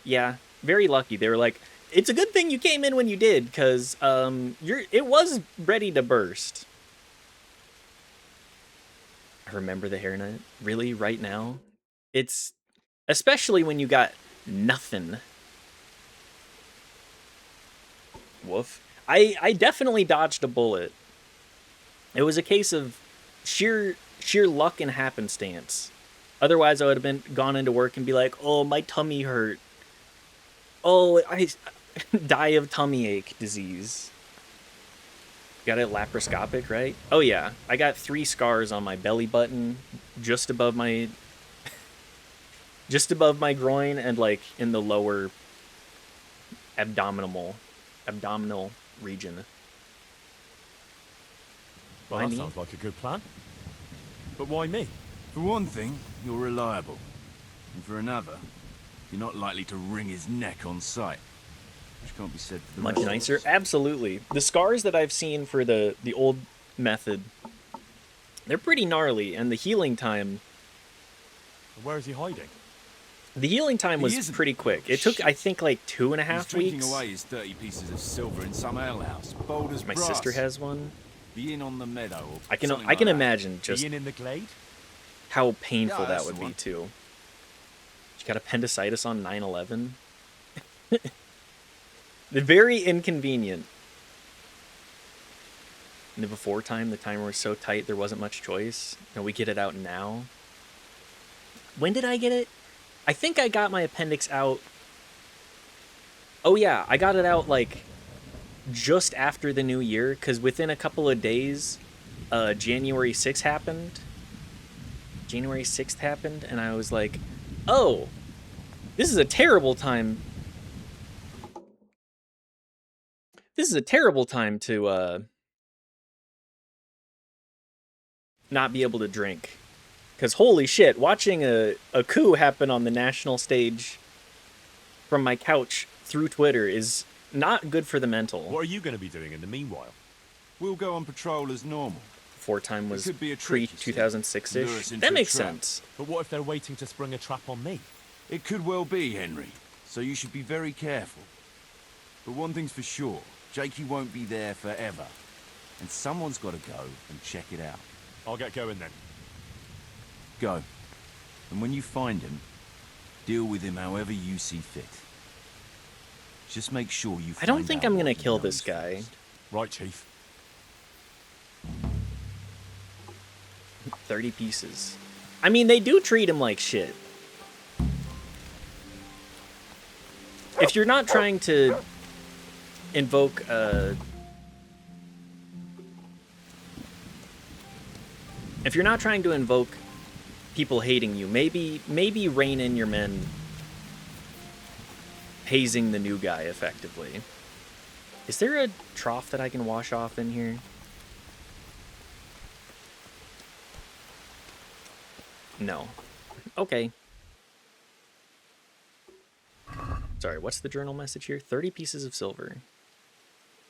Yeah, very lucky. They were like, it's a good thing you came in when you did, because it was ready to burst. I remember the hairnet. Really, right now? It's, especially when you got nothing. Woof. I definitely dodged a bullet. It was a case of sheer luck and happenstance. Otherwise, I would have gone into work and be like, oh, my tummy hurt. Oh, I die of tummy ache disease. Got it laparoscopic, right? Oh, yeah. I got 3 scars on my belly button, just above my groin, and, like, in the lower abdominal region. Well, that sounds like a good plan. But why me? For one thing, you're reliable. And for another, you're not likely to wring his neck on sight. Which can't be said for the Much rest of nicer. us. Absolutely. The scars that I've seen for the old method, they're pretty gnarly, and the healing time... Where is he hiding? The healing time was pretty quick. It took, I think, like 2.5 He's drinking weeks. away his 30 pieces of silver in some alehouse, bold as My brass. sister has one. The inn on the meadow. Or I can something like that. imagine just The inn in the glade? how painful Yeah, that that's would the be one. too. She got appendicitis on 9/11. Very inconvenient. In the before time, the timer was so tight there wasn't much choice. No, we get it out now. When did I get it? I think I got my appendix out. Oh yeah, I got it out like just after the new year, because within a couple of days, January 6th happened. January 6th happened, and I was like, oh, this is a terrible time this is a terrible time to not be able to drink. Because holy shit, watching a coup happen on the national stage from my couch through Twitter is not good for the mental. What are you going to be doing in the meanwhile? We'll go on patrol as normal. 4-time was could be a trick, you see. Lure us pre-2006-ish. into That a makes trap. sense. But what if they're waiting to spring a trap on me? It could well be, Henry. So you should be very careful. But one thing's for sure, Jakey won't be there forever. And someone's got to go and check it out. I'll get going then. Go. And when you find him, deal with him however you see fit. Just make sure you I don't find think out I'm what gonna he kill knows this guy. first. Right, Chief. 30 pieces. I mean, they do treat him like shit. If you're not trying to invoke if you're not trying to invoke people hating you, maybe rein in your men hazing the new guy effectively. Is there a trough that I can wash off in here? No. Okay. Sorry, what's the journal message here? 30 pieces of silver.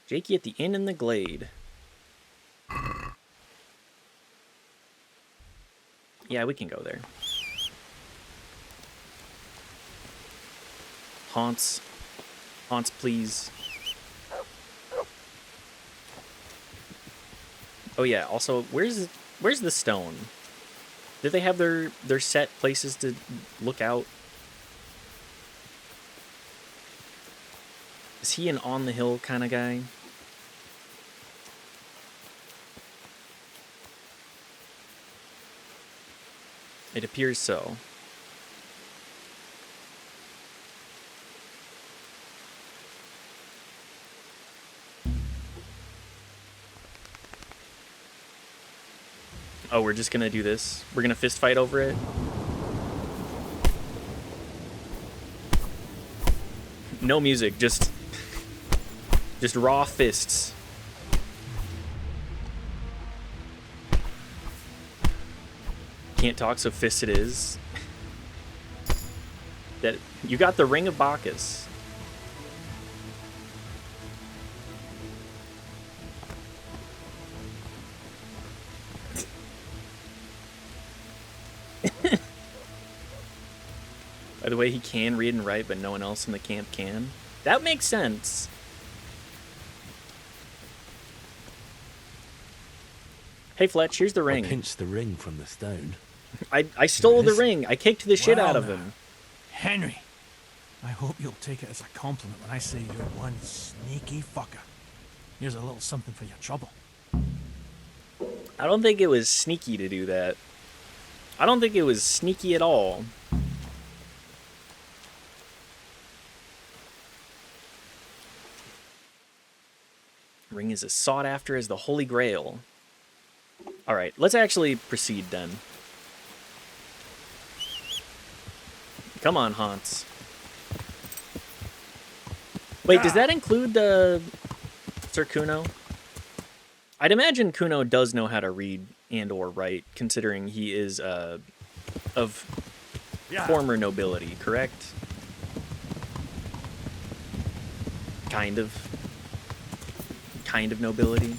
Jakey at the inn in the glade. Yeah, we can go there. Haunts. Haunts, please. Oh yeah, also, where's the stone? Did they have their set places to look out? Is he an on the hill kind of guy? It appears so. Oh, we're just gonna do this? We're gonna fist fight over it? No music, just raw fists. Can't talk, so fist it is. That you got the Ring of Bacchus. By the way, he can read and write, but no one else in the camp can. That makes sense. Hey Fletch, here's the ring. I pinched the ring from the stone. I stole the ring. I kicked the shit out of now, him. Henry, I hope you'll take it as a compliment when I say you're one sneaky fucker. Here's a little something for your trouble. I don't think it was sneaky to do that. I don't think it was sneaky at all. Ring is as sought after as the Holy Grail. Alright, let's actually proceed then. Come on, Haunts. Wait, does that include Sir Kuno? I'd imagine Kuno does know how to read and or write, considering he is of former nobility, correct? Kind of nobility.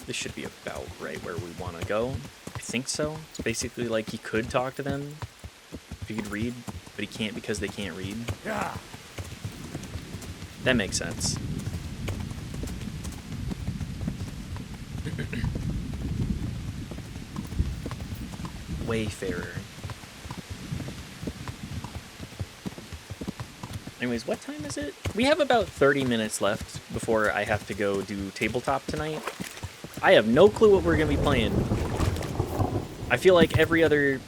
This should be about right where we want to go. I think so. It's basically like he could talk to them if he could read, but he can't because they can't read. Yeah. That makes sense. Wayfarer. Anyways, what time is it? We have about 30 minutes left before I have to go do tabletop tonight. I have no clue what we're going to be playing. I feel like every other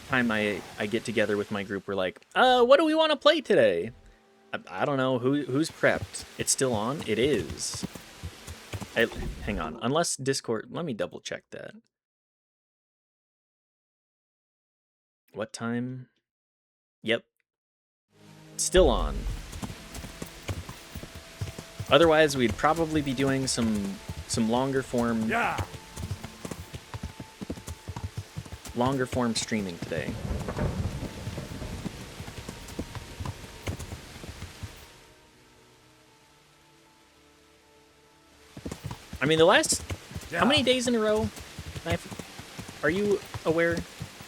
time I get together with my group, we're like, what do we want to play today? I don't know. Who's prepped? It's still on? It is. Hang on. Unless Discord... Let me double check that. What time? Yep. Still on. Otherwise, we'd probably be doing some longer form... Yeah. Longer form streaming today. I mean, the last... How many days in a row? Are you aware?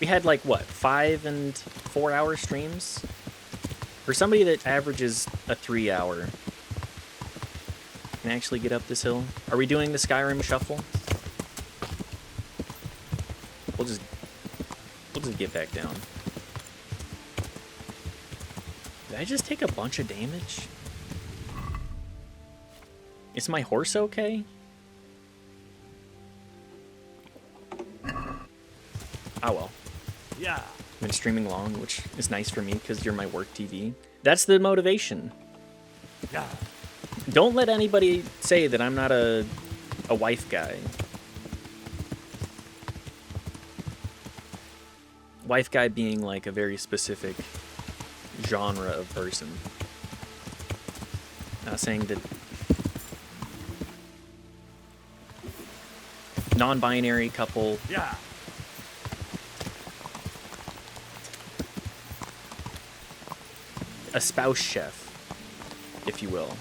We had, like, what, 5 and 4 hour streams? For somebody that averages a 3 hour, can actually get up this hill? Are we doing the Skyrim shuffle? We'll just get back down. Did I just take a bunch of damage? Is my horse okay? Oh well. Yeah. I've been streaming long, which is nice for me because you're my work TV. That's the motivation. Yeah. Don't let anybody say that I'm not a wife guy. Wife guy being like a very specific genre of person. Not saying that non-binary couple. Yeah. A spouse chef, if you will.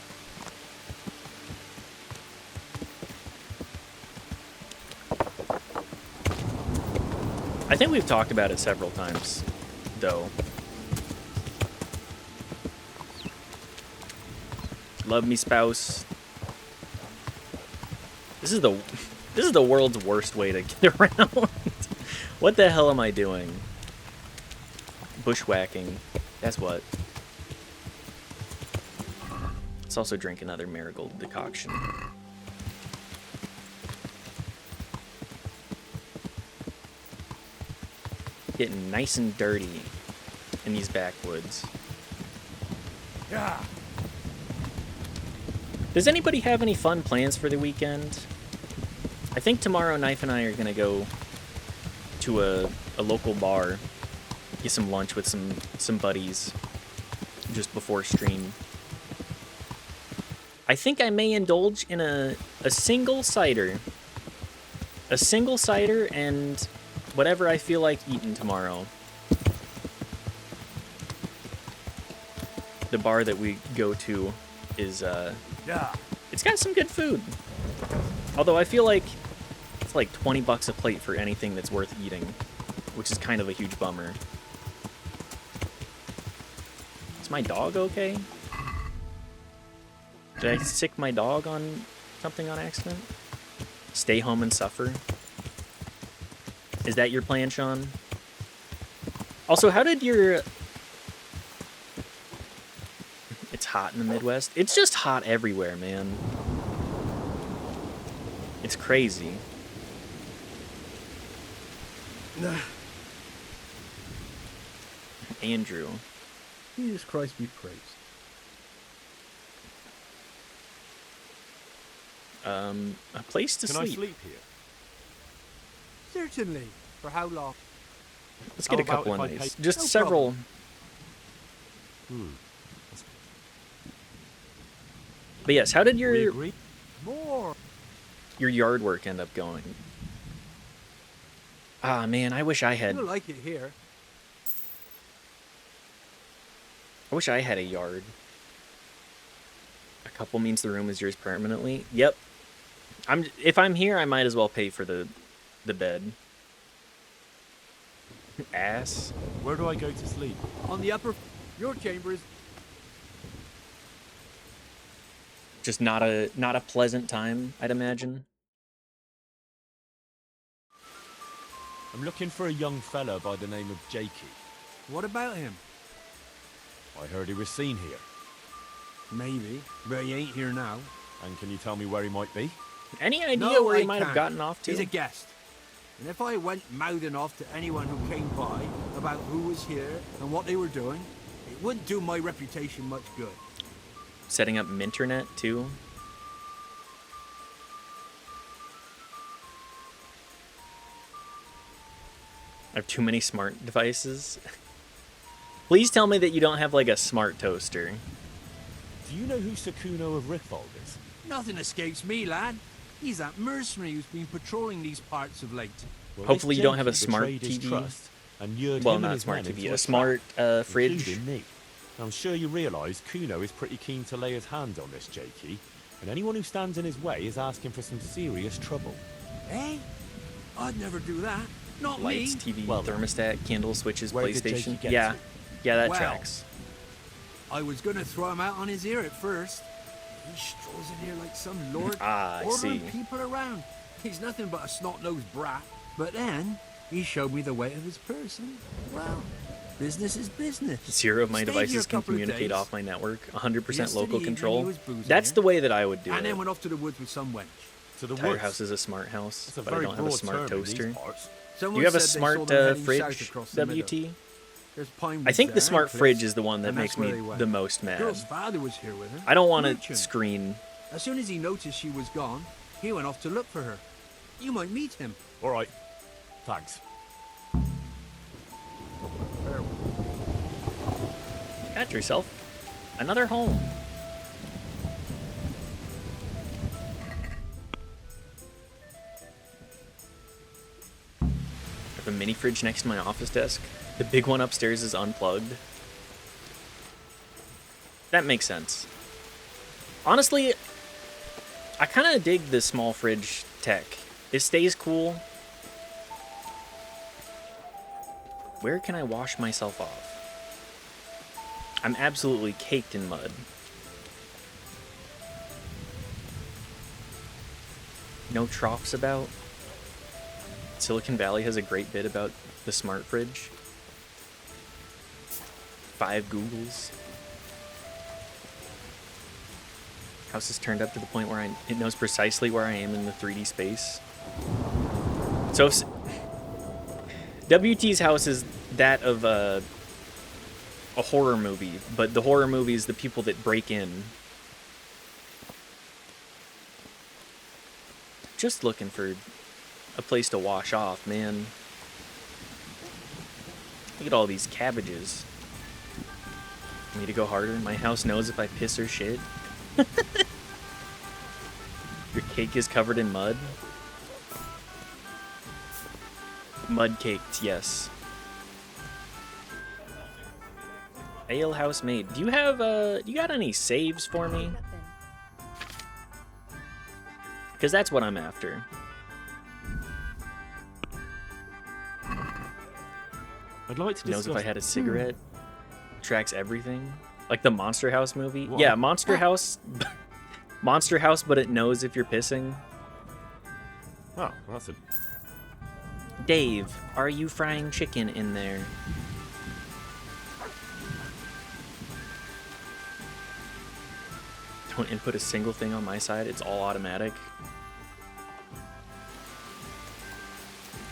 I think we've talked about it several times, though. Love me, spouse. This is the world's worst way to get around. What the hell am I doing? Bushwhacking. That's what. Let's also drink another marigold decoction. Getting nice and dirty in these backwoods. Yeah. Does anybody have any fun plans for the weekend? I think tomorrow Knife and I are gonna go to a local bar, get some lunch with some buddies just before stream. I think I may indulge in a single cider. A single cider and whatever I feel like eating tomorrow. The bar that we go to is, yeah. It's got some good food. Although I feel like it's like 20 bucks a plate for anything that's worth eating, which is kind of a huge bummer. Is my dog okay? Did I sick my dog on something on accident? Stay home and suffer? Is that your plan, Sean? Also, how did your... It's hot in the Midwest. It's just hot everywhere, man. It's crazy. Andrew. Jesus Christ be praised. A place to Can sleep. I sleep here? Certainly. For how long? Let's get How a couple about of if I nights. pay- Just No several. But yes, how did We your agree? More. yard work end up going? Ah, man, I wish I had. You'll like it here. I wish I had a yard. A couple means the room is yours permanently. Yep. If I'm here, I might as well pay for the bed. Ass. Where do I go to sleep? On the upper... Your chamber is... Just not a pleasant time, I'd imagine. I'm looking for a young fella by the name of Jakey. What about him? I heard he was seen here. Maybe, but he ain't here now. And can you tell me where he might be? Any idea No, where he I might have can't. gotten off to? He's a guest. And if I went mouthing off to anyone who came by about who was here and what they were doing, it wouldn't do my reputation much good. Setting up Minternet too. I have too many smart devices. Please tell me that you don't have like a smart toaster. Do you know who Sakuno of Rickfold is? Nothing escapes me, lad. He's that mercenary who's been patrolling these parts of late. Well, Hopefully this you don't have a Jakey smart betrayed his TV. trust and lured Well, him and not his smart men TV, into a smart trap, fridge. including me. I'm sure you realise Kuno is pretty keen to lay his hand on this Jakey, and anyone who stands in his way is asking for some serious trouble. Eh? I'd never do that. Not Lights, me. TV, Well, thermostat, candle switches, where did Jakey PlayStation. get Yeah, to? yeah, that Well, tracks. I was gonna throw him out on his ear at first. He strolls in here like some lord, Ah, I ordering see. people around. He's nothing but a snot-nosed brat. But then, he showed me the weight of his person. Well, business is business. 0 of my Stayed here devices a can couple of communicate days. off my network. 100% Yesterday local evening control. he was boozing That's here. the way that I would do And then it. went off to the woods with some wench. To the Tire woods. house is a smart house, That's a but I very don't have a broad smart term in these toaster. parts. Do Someone you have a said they smart saw them heading south fridge, across the meadow. WT? There's pine I woods think the there, smart cliffs, fridge is the one that and makes that's where me they went. the most mad. Girl's father was here with her. I don't want to Merchant. screen. As soon as he noticed she was gone, he went off to look for her. You might meet him. All right. Thanks. Got yourself another home. I have a mini fridge next to my office desk. The big one upstairs is unplugged. That makes sense. Honestly, I kind of dig the small fridge tech. It stays cool. Where can I wash myself off? I'm absolutely caked in mud. No troughs about. Silicon Valley has a great bit about the smart fridge. 5 Googles. House is turned up to the point where it knows precisely where I am in the 3D space. So if, WT's house is that of a horror movie, but the horror movie is the people that break in. Just looking for a place to wash off, man. Look at all these cabbages. Need to go harder? My house knows if I piss or shit. Your cake is covered in mud? Mud caked, yes. Ale house made. Do you have you got any saves for me? Because that's what I'm after. I'd like to Knows discuss... if I had a cigarette. Tracks everything. Like the Monster House movie. What? Yeah, Monster House. Monster House, but it knows if you're pissing. Oh, well, that's a... Dave, are you frying chicken in there? Don't input a single thing on my side. It's all automatic.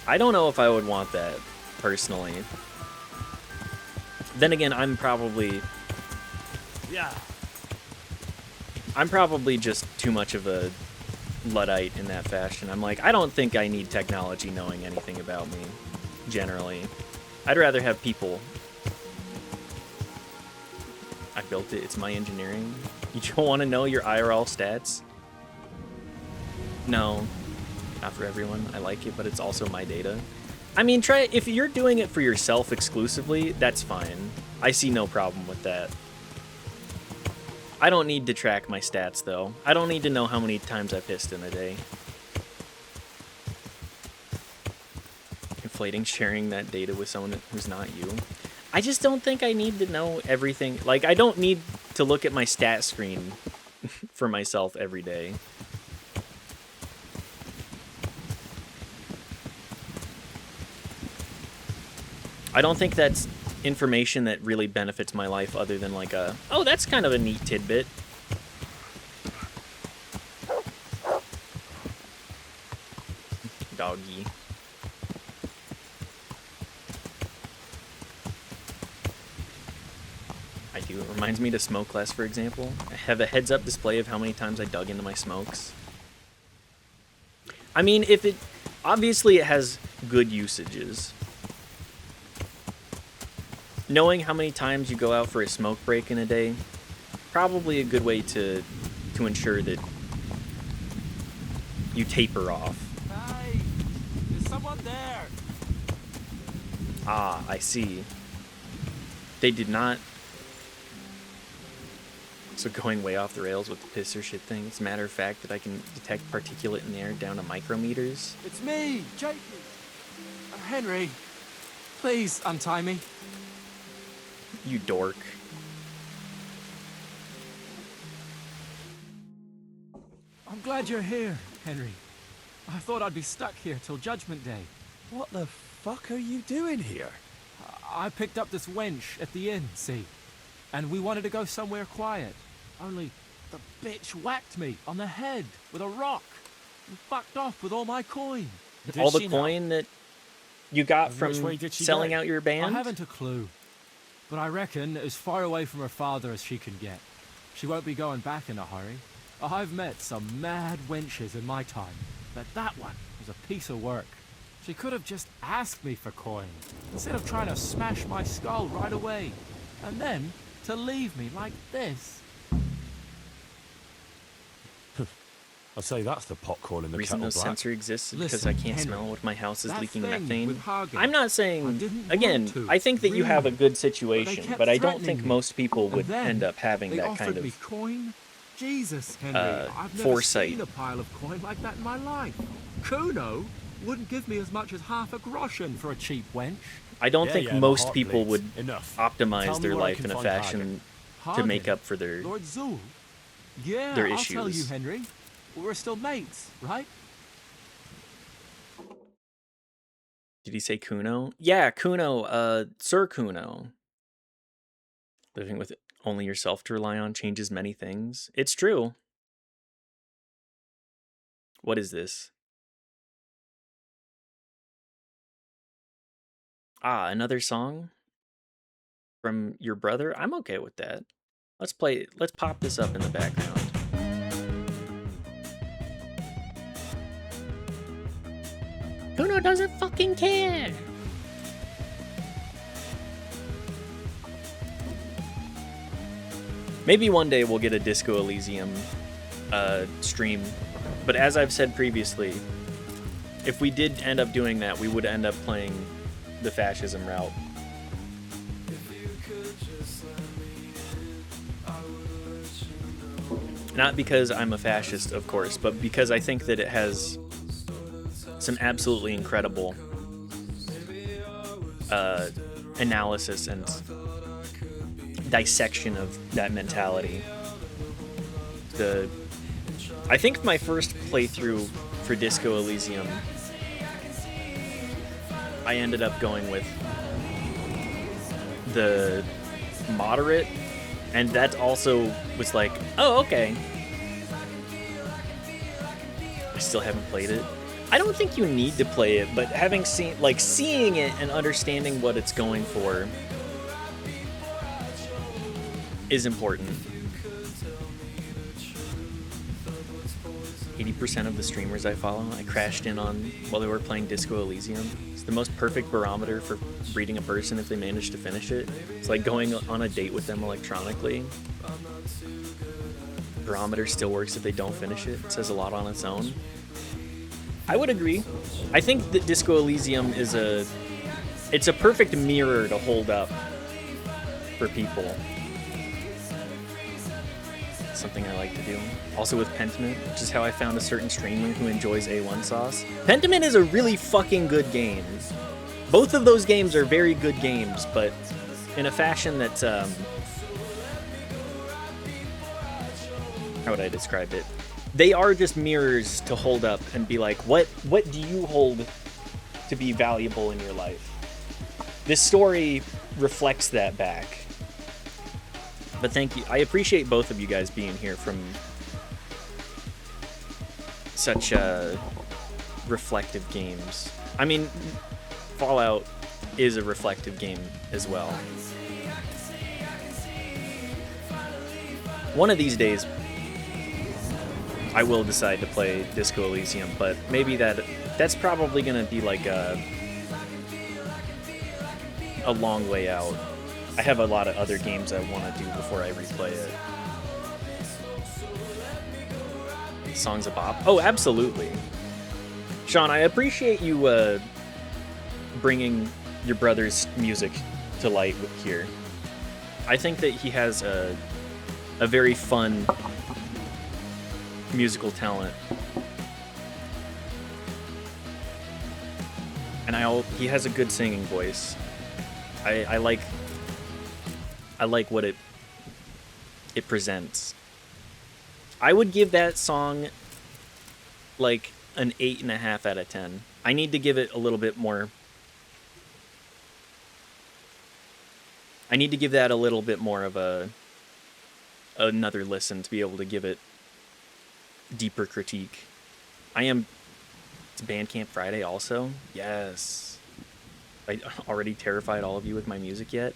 I don't know if I would want that, personally. Then again, I'm probably just too much of a Luddite in that fashion. I'm like, I don't think I need technology knowing anything about me, generally. I'd rather have people. I built it, it's my engineering. You don't want to know your IRL stats? No, not for everyone. I like it, but it's also my data. I mean, if you're doing it for yourself exclusively, that's fine. I see no problem with that. I don't need to track my stats, though. I don't need to know how many times I pissed in a day. Inflating sharing that data with someone who's not you. I just don't think I need to know everything. Like, I don't need to look at my stat screen for myself every day. I don't think that's information that really benefits my life other than like a, oh, that's kind of a neat tidbit. Doggy. I do. It reminds me to smoke less, for example. I have a heads-up display of how many times I dug into my smokes. I mean, if it... Obviously, it has good usages. knowing how many times you go out for a smoke break in a day, probably a good way to ensure that you taper off. Hey, is someone there? Ah, I see. They did not. So going way off the rails with the piss or shit thing. It's a matter of fact that I can detect particulate in the air down to micrometers. It's me, Jakey. Henry, please untie me. You dork. I'm glad you're here, Henry. I thought I'd be stuck here till Judgment Day. What the fuck are you doing here? I picked up this wench at the inn, see? And we wanted to go somewhere quiet. Only the bitch whacked me on the head with a rock and fucked off with all my coin. All the coin that you got from selling out your band? I haven't a clue. But I reckon as far away from her father as she can get. She won't be going back in a hurry. I've met some mad wenches in my time, but that one was a piece of work. She could have just asked me for coin, instead of trying to smash my skull right away. And then to leave me like this. I'd say that's the pot calling the reason kettle no black. sensor exists is because Listen, I can't Henry, smell what my house is that leaking thing methane. with Hagen, I'm not I saying, didn't again, want to, I think that you have a really. good situation, kept but I don't threatening think me. most people And would then end up having they that offered kind me of coin. Jesus, Henry, I've never foresight. seen a pile of coin like that in my life. Kuno wouldn't give me as much as half a groschen for a cheap wench. I don't Yeah, think yeah, my most heart people bleeds. would Enough. optimize Tell me their where I life can in a find fashion Hagen. to make up for their Lord Zul? Yeah, their I'll tell you, issues. Henry. We're still mates, right? Did he say Kuno? Yeah, Kuno, Sir Kuno. Living with only yourself to rely on changes many things. It's true. What is this? Ah, another song from your brother? I'm okay with that. Let's pop this up in the background. Kuno doesn't fucking care. Maybe one day we'll get a Disco Elysium stream, but as I've said previously, if we did end up doing that, we would end up playing the fascism route. Not because I'm a fascist, of course, but because I think that it has some absolutely incredible analysis and dissection of that mentality. I think my first playthrough for Disco Elysium, I ended up going with the moderate, and that also was like, oh, okay. I still haven't played it. I don't think you need to play it, but having seeing it and understanding what it's going for is important. 80% of the streamers I follow, I crashed in on while they were playing Disco Elysium. It's the most perfect barometer for reading a person if they manage to finish it. It's like going on a date with them electronically. Barometer still works if they don't finish it. It says a lot on its own. I would agree. I think that Disco Elysium is it's a perfect mirror to hold up for people. Something I like to do. Also with Pentiment, which is how I found a certain streamer who enjoys A1 sauce. Pentiment is a really fucking good game. Both of those games are very good games, but in a fashion that, how would I describe it? They are just mirrors to hold up and be like, what do you hold to be valuable in your life? This story reflects that back. But thank you. I appreciate both of you guys being here from such reflective games. I mean, Fallout is a reflective game as well. One of these days, I will decide to play Disco Elysium, but maybe that's probably gonna be like a long way out. I have a lot of other games I want to do before I replay it. Songs of Bop? Oh, absolutely. Sean, I appreciate you bringing your brother's music to light here. I think that he has a very fun musical talent. And he has a good singing voice. I like what it presents. I would give that song like an 8.5 out of 10. I need to give it a little bit more. I need to give that a little bit more of another listen to be able to give it deeper critique. It's Bandcamp Friday also? Yes. I already terrified all of you with my music yet.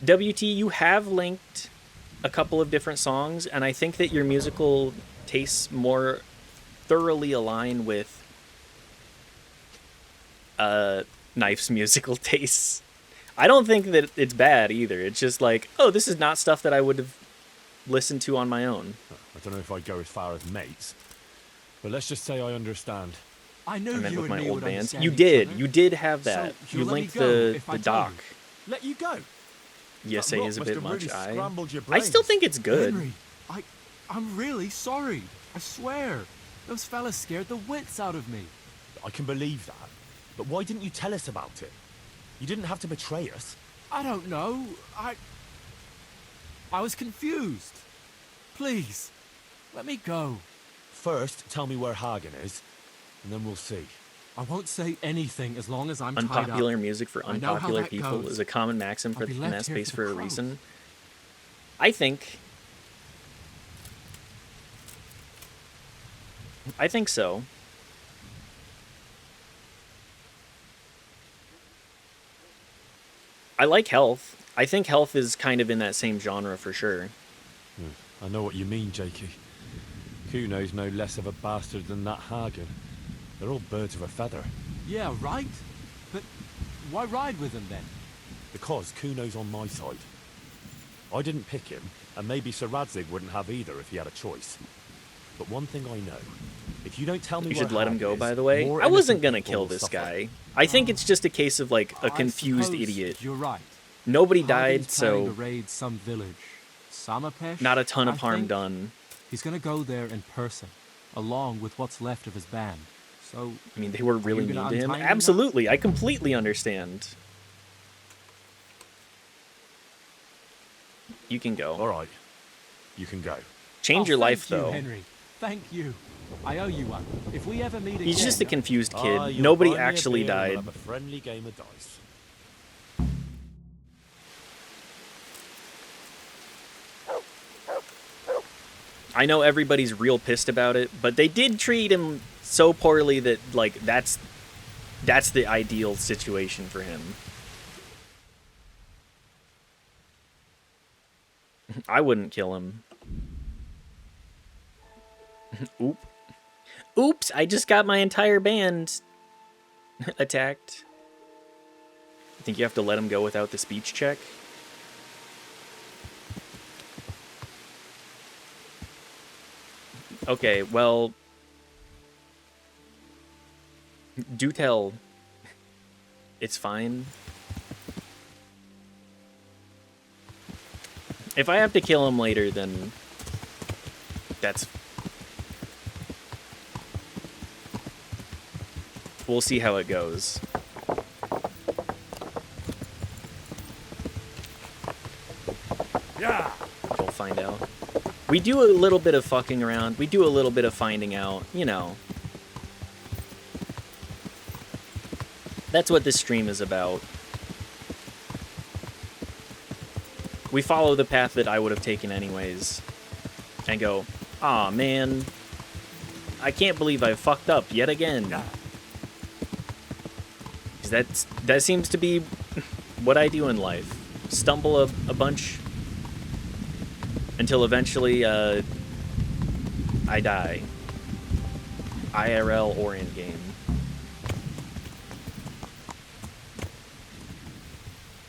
WT, you have linked a couple of different songs, and I think that your musical tastes more thoroughly align with Knife's musical tastes. I don't think that it's bad either. It's just like, oh, this is not stuff that I would have listened to on my own. I don't know if I'd go as far as mates, but let's just say I understand. I knew I meant you with and my me old would bands. understand You each did. other. You did have that. So You you'll let me linked go the if I tell doc. you? Let you go. Yes, That A rock is a must bit have much. really I scrambled your I still brains. think it's good. Henry, I'm really sorry. I swear. Those fellas scared the wits out of me. I can believe that, but why didn't you tell us about it? You didn't have to betray us. I don't know. I was confused. Please, let me go. First, tell me where Hagen is, and then we'll see. I won't say anything as long as I'm tied Unpopular up. music for I know how unpopular that people goes. is a common maxim I'll for be the left MS here space for for the a crows. reason. I think so. I like Health. I think Health is kind of in that same genre for sure. I know what you mean, Jakey. Kuno's no less of a bastard than that Hagen. They're all birds of a feather. Yeah, right? But why ride with them then? Because Kuno's on my side. I didn't pick him, and maybe Sir Radzig wouldn't have either if he had a choice. But one thing I know, if you don't tell me You where should let him Hagen go, is, by the way. more I wasn't innocent gonna people kill will this suffer. guy. I think it's just a case of like a I confused suppose idiot. You're right. Nobody Hagen's died, planning to so raid some village. Samapesh? not a ton of I harm think done. He's gonna go there in person, along with what's left of his band. So I mean, they were really you mean gonna to him. untie me now? Absolutely, I completely understand. You can go. All right, you can go. Change your life, thank you, though. Henry. Thank you. I owe you one. If we ever meet again, He's just a confused kid. Ah, you'll Nobody buy me a actually beer and died. we'll have a friendly game of dice. I know everybody's real pissed about it, but they did treat him so poorly that like that's the ideal situation for him. I wouldn't kill him. Oop. Oops, I just got my entire band attacked. I think you have to let him go without the speech check. Okay, well, do tell. It's fine. If I have to kill him later, then that's... We'll see how it goes. Yeah. We'll find out. We do a little bit of fucking around. We do a little bit of finding out, you know. That's what this stream is about. We follow the path that I would have taken anyways. And go, aw, man. I can't believe I fucked up yet again. 'Cause that seems to be what I do in life. Stumble a bunch until eventually I die. IRL or in-game.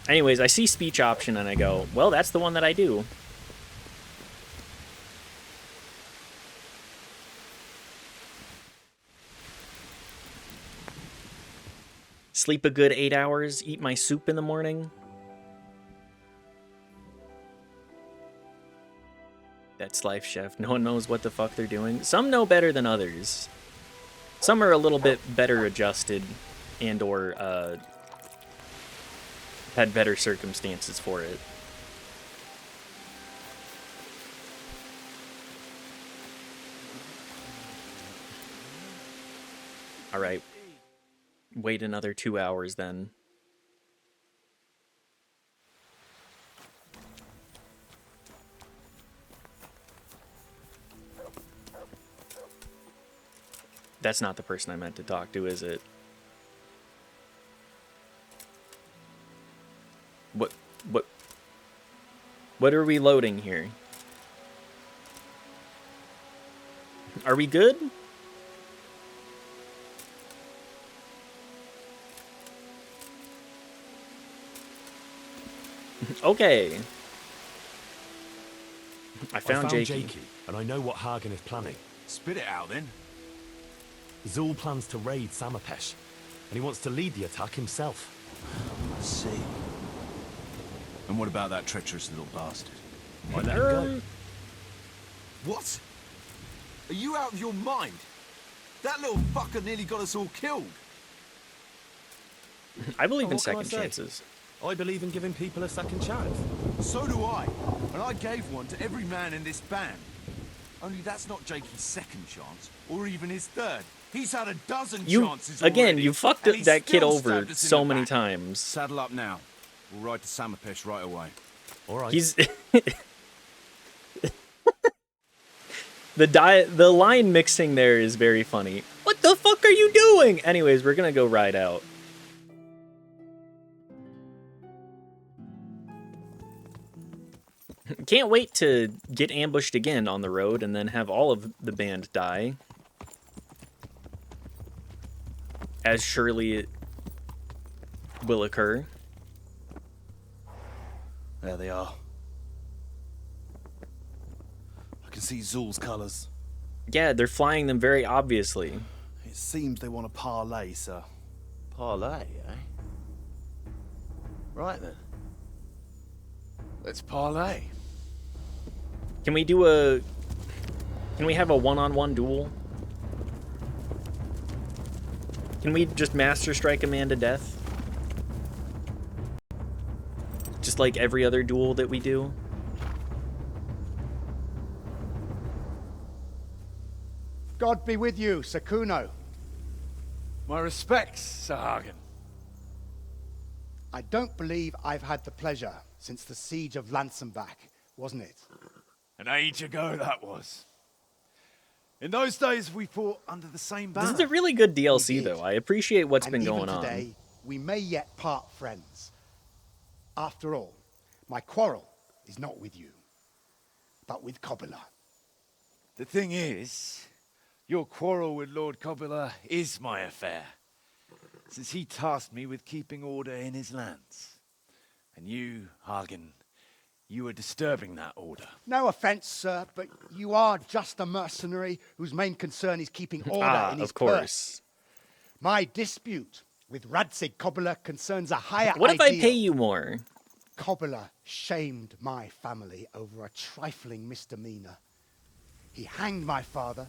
Anyways, I see speech option and I go, well, that's the one that I do. Sleep a good 8 hours, eat my soup in the morning. That's life, chef. No one knows what the fuck they're doing. Some know better than others. Some are a little bit better adjusted and or had better circumstances for it. All right. Wait another 2 hours then. That's not the person I meant to talk to, is it? What are we loading here? Are we good? Okay. I found Jakey, and I know what Hagen is planning. Spit it out, then. Zul plans to raid Samapesh, and he wants to lead the attack himself. I see. And what about that treacherous little bastard? I let him go. What? Are you out of your mind? That little fucker nearly got us all killed. I believe in What can I second say? chances. I believe in giving people a second chance. So do I. And I gave one to every man in this band. Only that's not Jakey's second chance, or even his third. He's had a dozen chances Again, already, you fucked and he that kid still over stabbed us in so the many back. times. Saddle up now. We'll ride to Samapesh right away. All right. He's the line mixing there is very funny. What the fuck are you doing? Anyways, we're gonna go ride out. Can't wait to get ambushed again on the road and then have all of the band die. As surely it will occur. There they are. I can see Zul's colours. Yeah, they're flying them very obviously. It seems they want a parlay, sir. Parlay, eh? Right then. Let's parlay. Can we do a... Can we have a one-on-one duel? Can we just Master Strike a man to death? Just like every other duel that we do? God be with you, Sakuno. My respects, Sir Hagen. I don't believe I've had the pleasure since the siege of Lansenbach, wasn't it? An age ago that was. In those days we fought under the same banner. This is a really good DLC, though. I appreciate what's And been even going today, we may yet part friends. After all, my quarrel is not with you, but with Kobula. The thing is, your quarrel with Lord Kobula is my affair, since he tasked me with keeping order in his lands. And you, Hagen, you are disturbing that order. No offense, sir, but you are just a mercenary whose main concern is keeping order in his of course. purse. My dispute with Radzig Kobula concerns a higher What if I ideal. pay you more? Kobula shamed my family over a trifling misdemeanor. He hanged my father,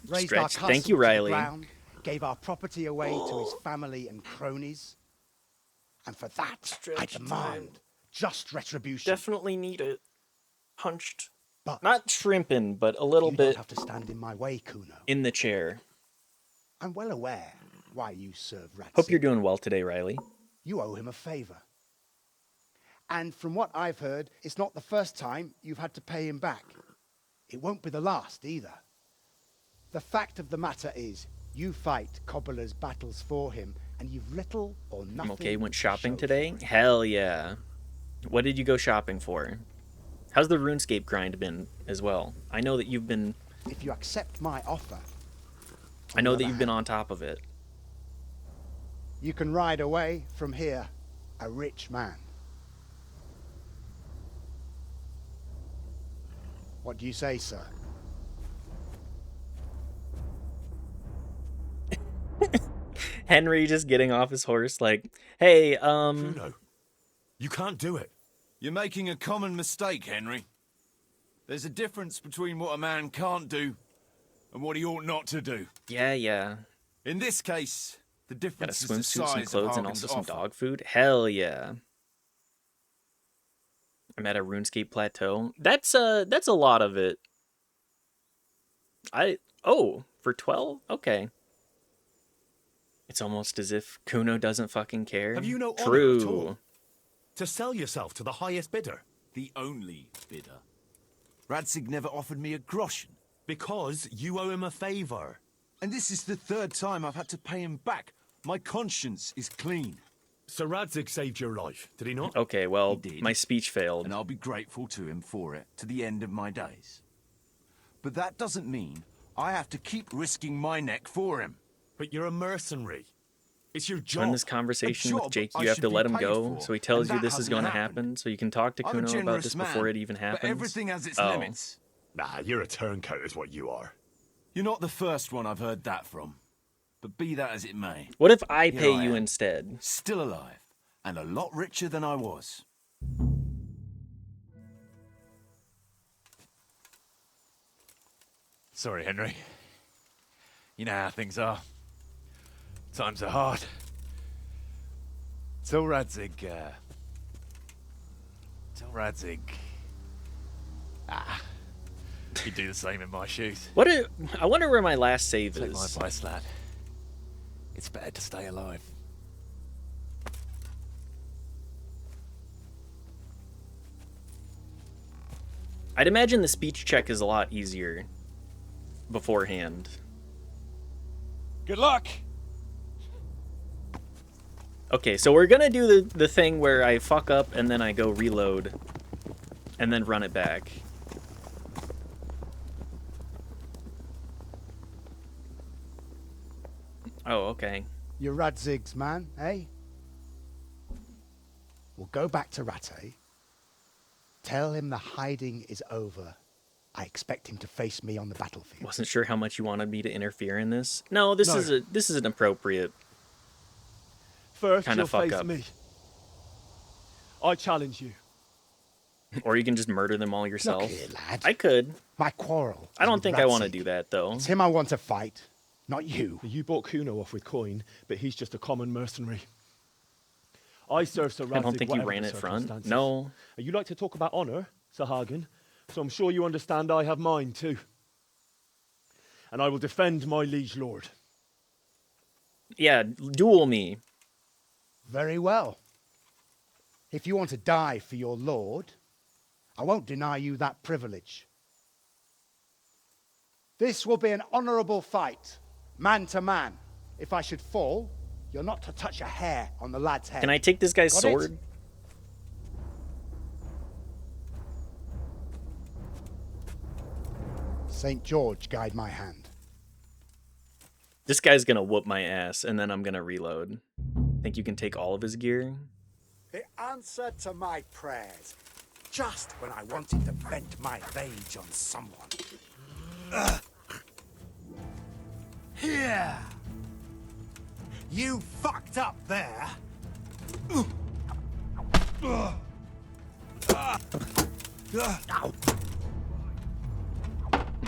razed our Stretch. castle Thank you, to the Riley. ground, gave our property away to his family and cronies. And for that, I demand just retribution. Definitely need it. Hunched. But not shrimping, but a little you bit don't have to stand in my way, Kuno. in the chair. I'm well aware why you serve Radzig. Hope you're doing well today, Riley. You owe him a favor. And from what I've heard, it's not the first time you've had to pay him back. It won't be the last either. The fact of the matter is, you fight Kobula's battles for him, and you've little or nothing. I'm okay. Went shopping to show today? for it. Hell yeah. What did you go shopping for? How's the RuneScape grind been as well? I know that you've been... If you accept my offer, I know that you've been on top of it. you can ride away from here a rich man. What do you say, sir? Henry just getting off his horse like, hey, Cuno, you can't do it. You're making a common mistake, Henry. There's a difference between what a man can't do and what he ought not to do. Yeah. In this case, the Got a difference is the swimsuit, some size clothes, of and Hagen's also some offer. dog food. Hell yeah. I'm at a RuneScape plateau. That's a lot of it. For 12? Okay. It's almost as if Cuno doesn't fucking care. Have you no honor True. at all? To sell yourself to the highest bidder? The only bidder. Radzig never offered me a groschen. Because you owe him a favor. And this is the third time I've had to pay him back. My conscience is clean. Sir Radzig saved your life, did he not? Okay, well, He did. my speech failed. And I'll be grateful to him for it to the end of my days. But that doesn't mean I have to keep risking my neck for him. But you're a mercenary. It's your job. Run this conversation with job Jake. I You have should to be let him paid go, for, so he tells and you that this is hasn't going to happened. happen, so you can talk to I'm a Cuno about generous this man, before it even happens. But everything has its Oh. limits. Nah, you're a turncoat is what you are. You're not the first one I've heard that from. But be that as it may. What if I Here pay I you am, instead? Still alive, and a lot richer than I was. Sorry, Henry. You know how things are. Times are hard. Tell Radzig, he'd do the same in my shoes. I wonder where my last save Take my is. advice, lad. It's better to stay alive. I'd imagine the speech check is a lot easier beforehand. Good luck! Okay, so we're gonna do the thing where I fuck up and then I go reload and then run it back. Oh, okay. You're Radzig's man, eh? We'll go back to Rattay. Tell him the hiding is over. I expect him to face me on the battlefield. Wasn't sure how much you wanted me to interfere in this. No, this No. is an appropriate First, kind you'll of fuck face up. me. I challenge you. Or you can just murder them all yourself. Look here, lad. I could. My quarrel. I is don't with think I want to Radzig. do that though. It's him I want to fight, not you. You bought Kuno off with coin, but he's just a common mercenary. I serve Sir Radzig I don't think you whatever ran the it front. circumstances. No. You like to talk about honor, Sir Hagen, so I'm sure you understand I have mine too. And I will defend my liege lord. Yeah, duel me. Very well. If you want to die for your lord, I won't deny you that privilege. This will be an honourable fight, man to man. If I should fall, you're not to touch a hair on the lad's head. Can I take this guy's Got it? sword? St. George guide my hand. This guy's gonna whoop my ass, and then I'm gonna reload. Think you can take all of his gear? The answer to my prayers, just when I wanted to vent my rage on someone. Here! You fucked up there!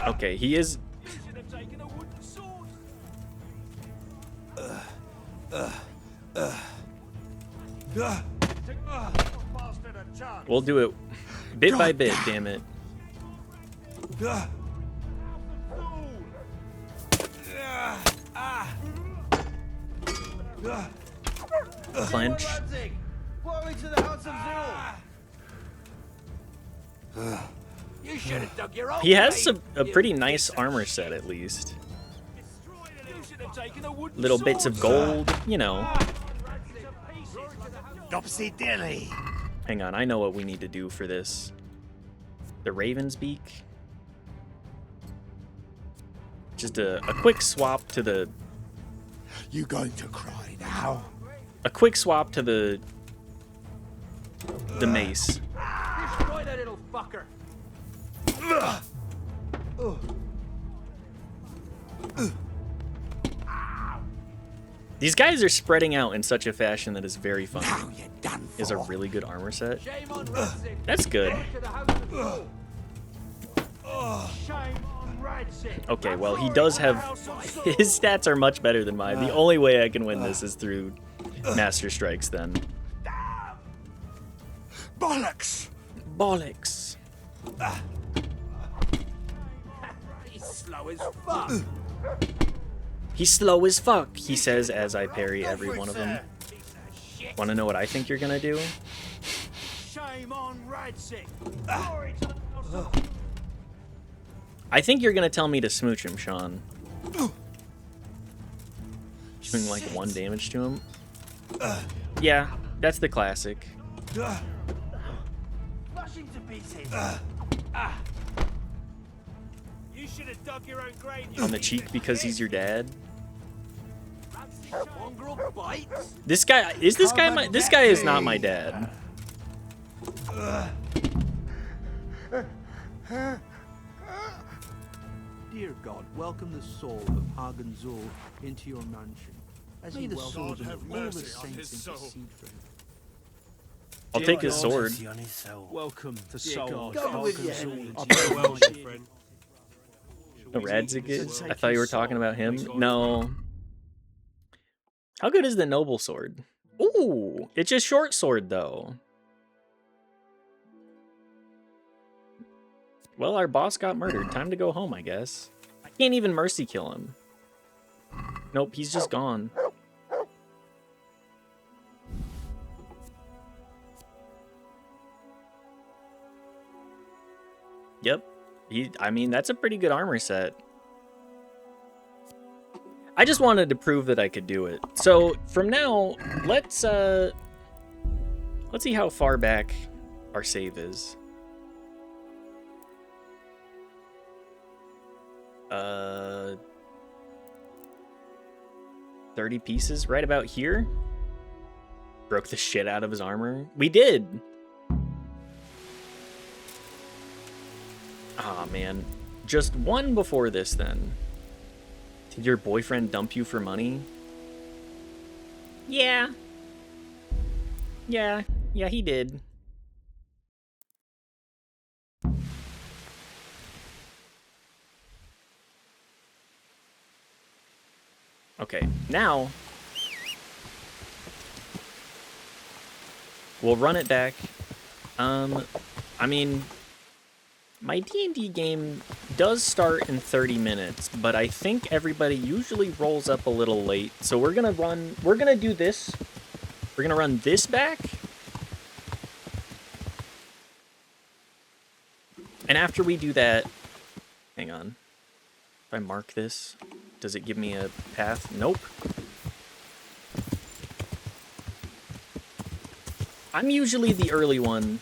Okay, he is. We'll do it bit by bit, damn it. Clench. Glory to the House of Zul! You should have dug your own He has grave, a you pretty nice piece of armor set, at least. You should have taken a wooden Little bits of sword, gold, you know. Dopsy dilly! Hang on, I know what we need to do for this. The Raven's Beak. Just a quick swap to the... You going to cry now? A quick swap to the mace. Destroy that little fucker! These guys are spreading out in such a fashion that is very funny. Is a really good armor set. That's good. Okay, well, he does have... His stats are much better than mine. The only way I can win this is through Master Strikes, then. Bollocks! Bollocks. He's slow as fuck. He's slow as fuck, he says as I parry every one of them. Want to know what I think you're gonna do? Shame on Radzik. I think you're gonna tell me to smooch him, Sean. Doing like 1 damage to him. Yeah, that's the classic. Flush him to pieces. You should have dug your own grave. On the cheek because he's your dad. Mongrel bites. This guy is this guy my this guy is not my dad. Dear God, welcome the soul of Hagen Zul into your mansion. As he welcomes all the saints intercede for him. I'll take his sword. Welcome the soul of Go with you, Hagen Henry. Zul into your mansion. Radzig? I thought you were talking about him. No. How good is the noble sword? Ooh, it's a short sword though. Well, our boss got murdered. Time to go home, I guess. I can't even mercy kill him. Nope, he's just gone. Yep. I mean, that's a pretty good armor set. I just wanted to prove that I could do it. So, from now, let's see how far back our save is. 30 pieces, right about here. Broke the shit out of his armor. We did. Ah, man. Just one before this, then. Did your boyfriend dump you for money? Yeah. Yeah, he did. Okay, now we'll run it back. I mean, my D&D game does start in 30 minutes, but I think everybody usually rolls up a little late. So we're gonna do this. We're gonna run this back. And after we do that, hang on. If I mark this, does it give me a path? Nope. I'm usually the early one,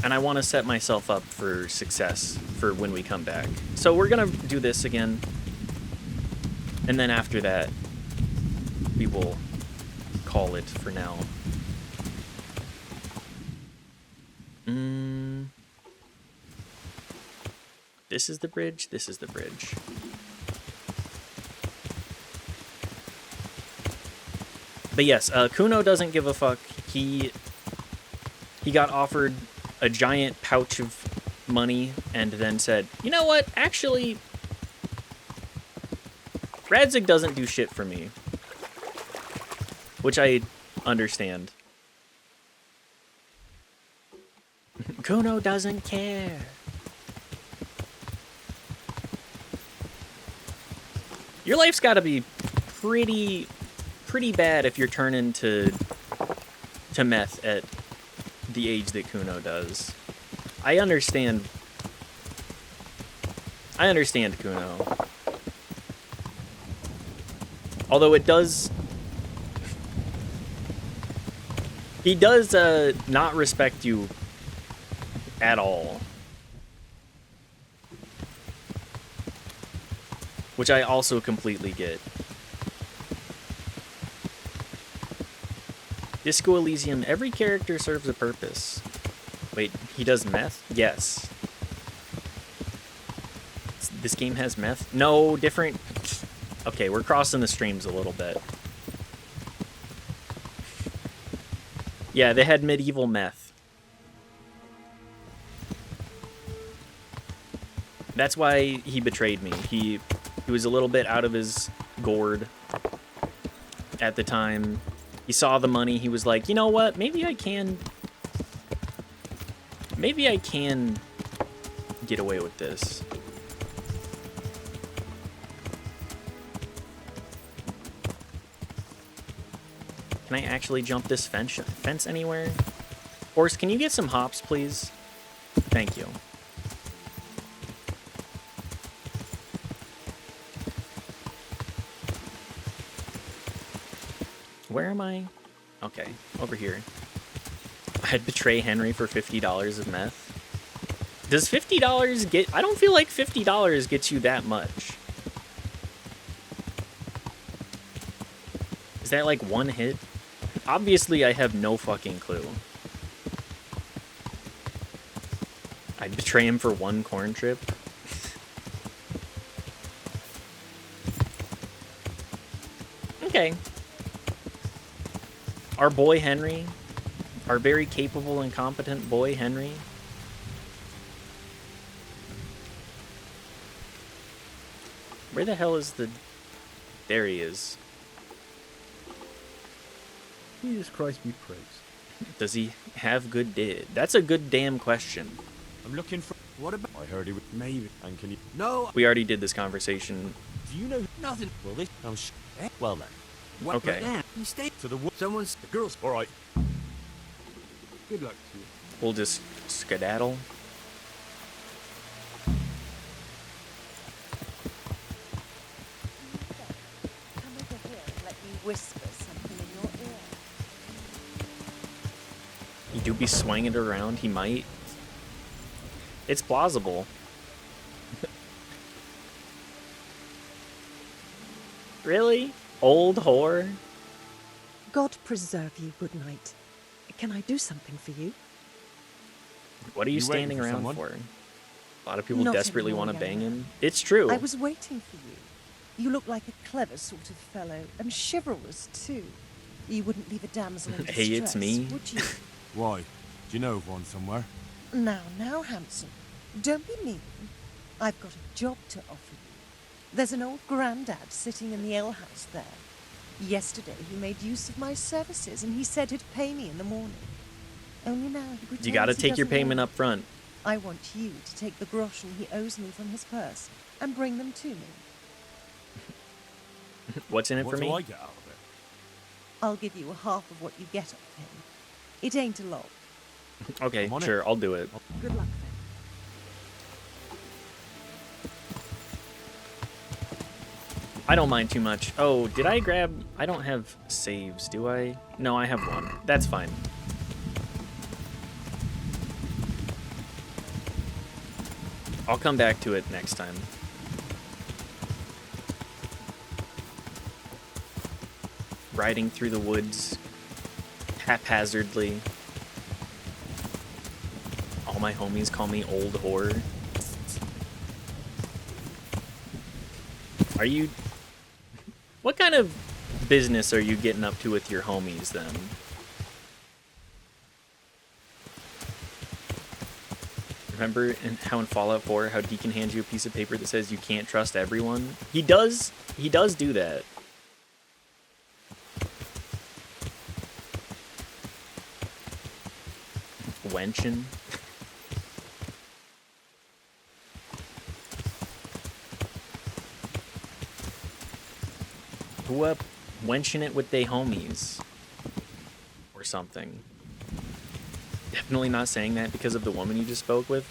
and I want to set myself up for success for when we come back. So we're gonna do this again, and then after that, we will call it for now. This is the bridge, this is the bridge. But yes, Kuno doesn't give a fuck. He got offered a giant pouch of money and then said, you know what, actually, Radzig doesn't do shit for me. Which I understand. Kuno doesn't care. Your life's gotta be pretty bad if you're turning to meth at the age that Kuno does. I understand Kuno. Although it does... He does not respect you at all. Which I also completely get. Disco Elysium, every character serves a purpose. Wait, He does meth? Yes. This game has meth? No, different... Okay, we're crossing the streams a little bit. Yeah, they had medieval meth. That's why he betrayed me. He was a little bit out of his gourd at the time. He saw the money. He was like, you know what? Maybe I can get away with this. Can I actually jump this fence anywhere? Horse, can you get some hops, please? Thank you. Where am I? Okay, over here. I'd betray Henry for $50 of meth. Does $50 get... I don't feel like $50 gets you that much. Is that like one hit? Obviously, I have no fucking clue. I'd betray him for one corn trip. Okay. Our boy Henry, our very capable and competent boy Henry. Where the hell is the... There he is. Jesus Christ be praised. Does he have good did? That's a good damn question. I'm looking for... What about... I heard he would... Maybe. And can you... No. We already did this conversation. Do you know... Nothing. Well, this... Well then. What Okay. then? You stay To the... Someone's... The girls... All right. Good luck to you. We'll just skedaddle. Come over here and let me whisper something in your ear. You do be swinging it around, he might. It's plausible. Really? Old whore? God preserve you, good night. Can I do something for you? What are you You waiting standing for around someone? for? A lot of people Not desperately anymore, want to young bang man. him. It's true. I was waiting for you. You look like a clever sort of fellow, and chivalrous too. You wouldn't leave a damsel in distress, Hey, it's me. would you? Why? Do you know of one somewhere? Now, handsome. Don't be mean. I've got a job to offer you. There's an old grandad sitting in the alehouse there. Yesterday he made use of my services, and he said he'd pay me in the morning. Only now he pretends You gotta he take your doesn't payment know. up front. I want you to take the groschen he owes me from his purse and bring them to me. What's in it What for do me? I get out of it? I'll give you a half of what you get off him. It ain't a lot. Okay, I'm on it. sure, I'll do it. Good luck then. I don't mind too much. Oh, did I grab... I don't have saves, do I? No, I have one. That's fine. I'll come back to it next time. Riding through the woods haphazardly. All my homies call me old whore. Are you... What kind of business are you getting up to with your homies, then? Remember how in Fallout 4, how Deacon hands you a piece of paper that says you can't trust everyone? He does do that. Wenchin'. Who up wenching it with they homies? Or something. Definitely not saying that because of the woman you just spoke with.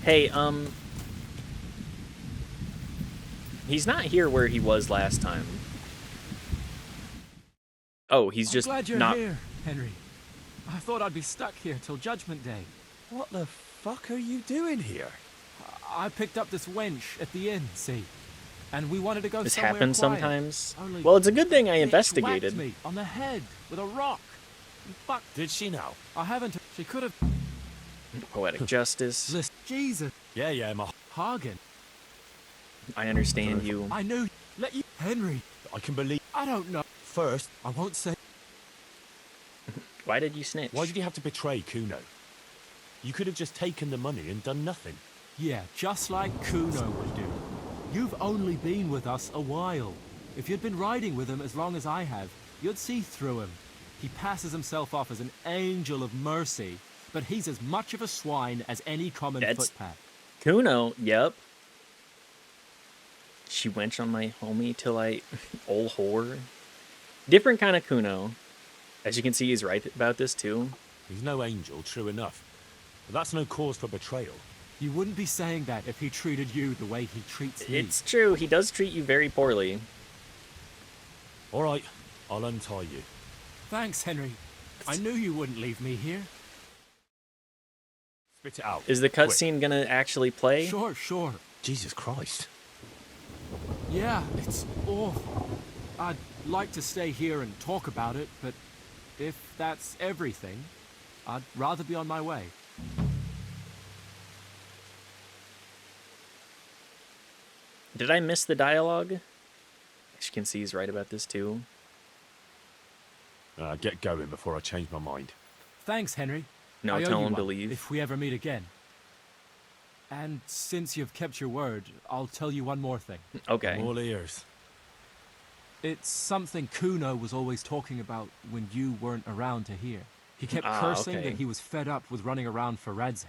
Hey, he's not here where he was last time. Oh, he's just glad you're not... here, Henry. I thought I'd be stuck here till Judgment Day. What the fuck are you doing here? I picked up this wench at the inn, see? and we wanted to go This somewhere happens quiet. sometimes. Only Well, it's a good thing I bitch investigated. whacked me on the head with a rock. Fuck. Did she now? I haven't. She could have. Poetic justice. Listen, Jesus. Yeah, my Hagen. I understand you. I knew. Let you. Henry. I can believe. I don't know. First, I won't say. Why did you snitch? Why did you have to betray Kuno? You could have just taken the money and done nothing. Yeah, just like Kuno would do. You've only been with us a while. If you'd been riding with him as long as I have, you'd see through him. He passes himself off as an angel of mercy, but he's as much of a swine as any common That's- footpad. Kuno, yep. She wench on my homie till I... Old whore. Different kind of Kuno. As you can see, he's right about this too. He's no angel, true enough. But that's no cause for betrayal. You wouldn't be saying that if he treated you the way he treats me. It's true, he does treat you very poorly. All right, I'll untie you. Thanks, Henry. I knew you wouldn't leave me here. Spit it out. Is the quick. cutscene gonna actually play? Sure. Jesus Christ. Yeah, it's awful. I'd like to stay here and talk about it, but if that's everything, I'd rather be on my way. Did I miss the dialogue? As you can see, he's right about this too. Get going before I change my mind. Thanks, Henry. No, I owe tell you him to one, leave. if we ever meet again. And since you've kept your word, I'll tell you one more thing. Okay. I'm all ears. It's something Kuno was always talking about when you weren't around to hear. He kept cursing okay. that he was fed up with running around for Radzig,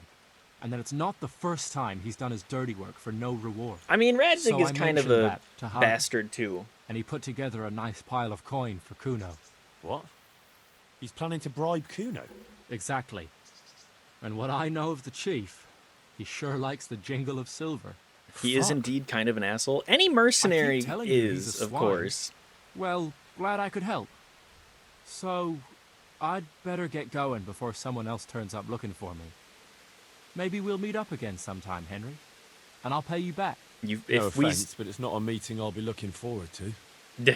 and that it's not the first time he's done his dirty work for no reward. I mean, Radzig So is I kind of mentioned a that to Hagen, bastard too. and he put together a nice pile of coin for Kuno. What? He's planning to bribe Kuno? Exactly. And what I know of the chief, he sure likes the jingle of silver. He is Fuck. indeed kind of an asshole. Any mercenary telling you he's is, a of swine. course. Well, glad I could help. So, I'd better get going before someone else turns up looking for me. Maybe we'll meet up again sometime, Henry. And I'll pay you back. You, No if we offense, but it's not a meeting I'll be looking forward to.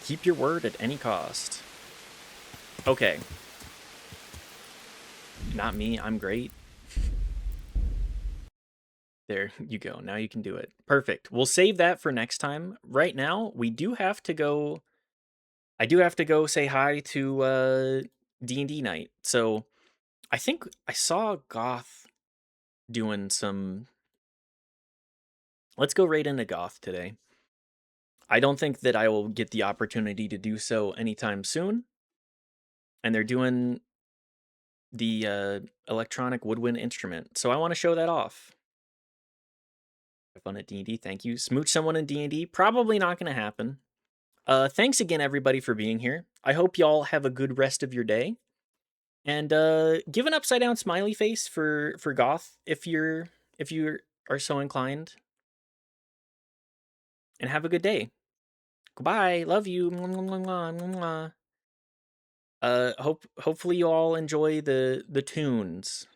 keep your word at any cost. Okay. Not me, I'm great. There you go. Now you can do it. Perfect. We'll save that for next time. Right now, we do have to go... I do have to go say hi to D&D night. So, I think I saw Goth doing some... Let's go right into Goth today. I don't think that I will get the opportunity to do so anytime soon. And they're doing the electronic woodwind instrument. So I want to show that off. Have fun at D&D, thank you. Smooch someone in D&D, probably not going to happen. Thanks again, everybody, for being here. I hope y'all have a good rest of your day. And give an upside down smiley face for Goth if you are so inclined. And have a good day. Goodbye. Love you. Hopefully you all enjoy the tunes.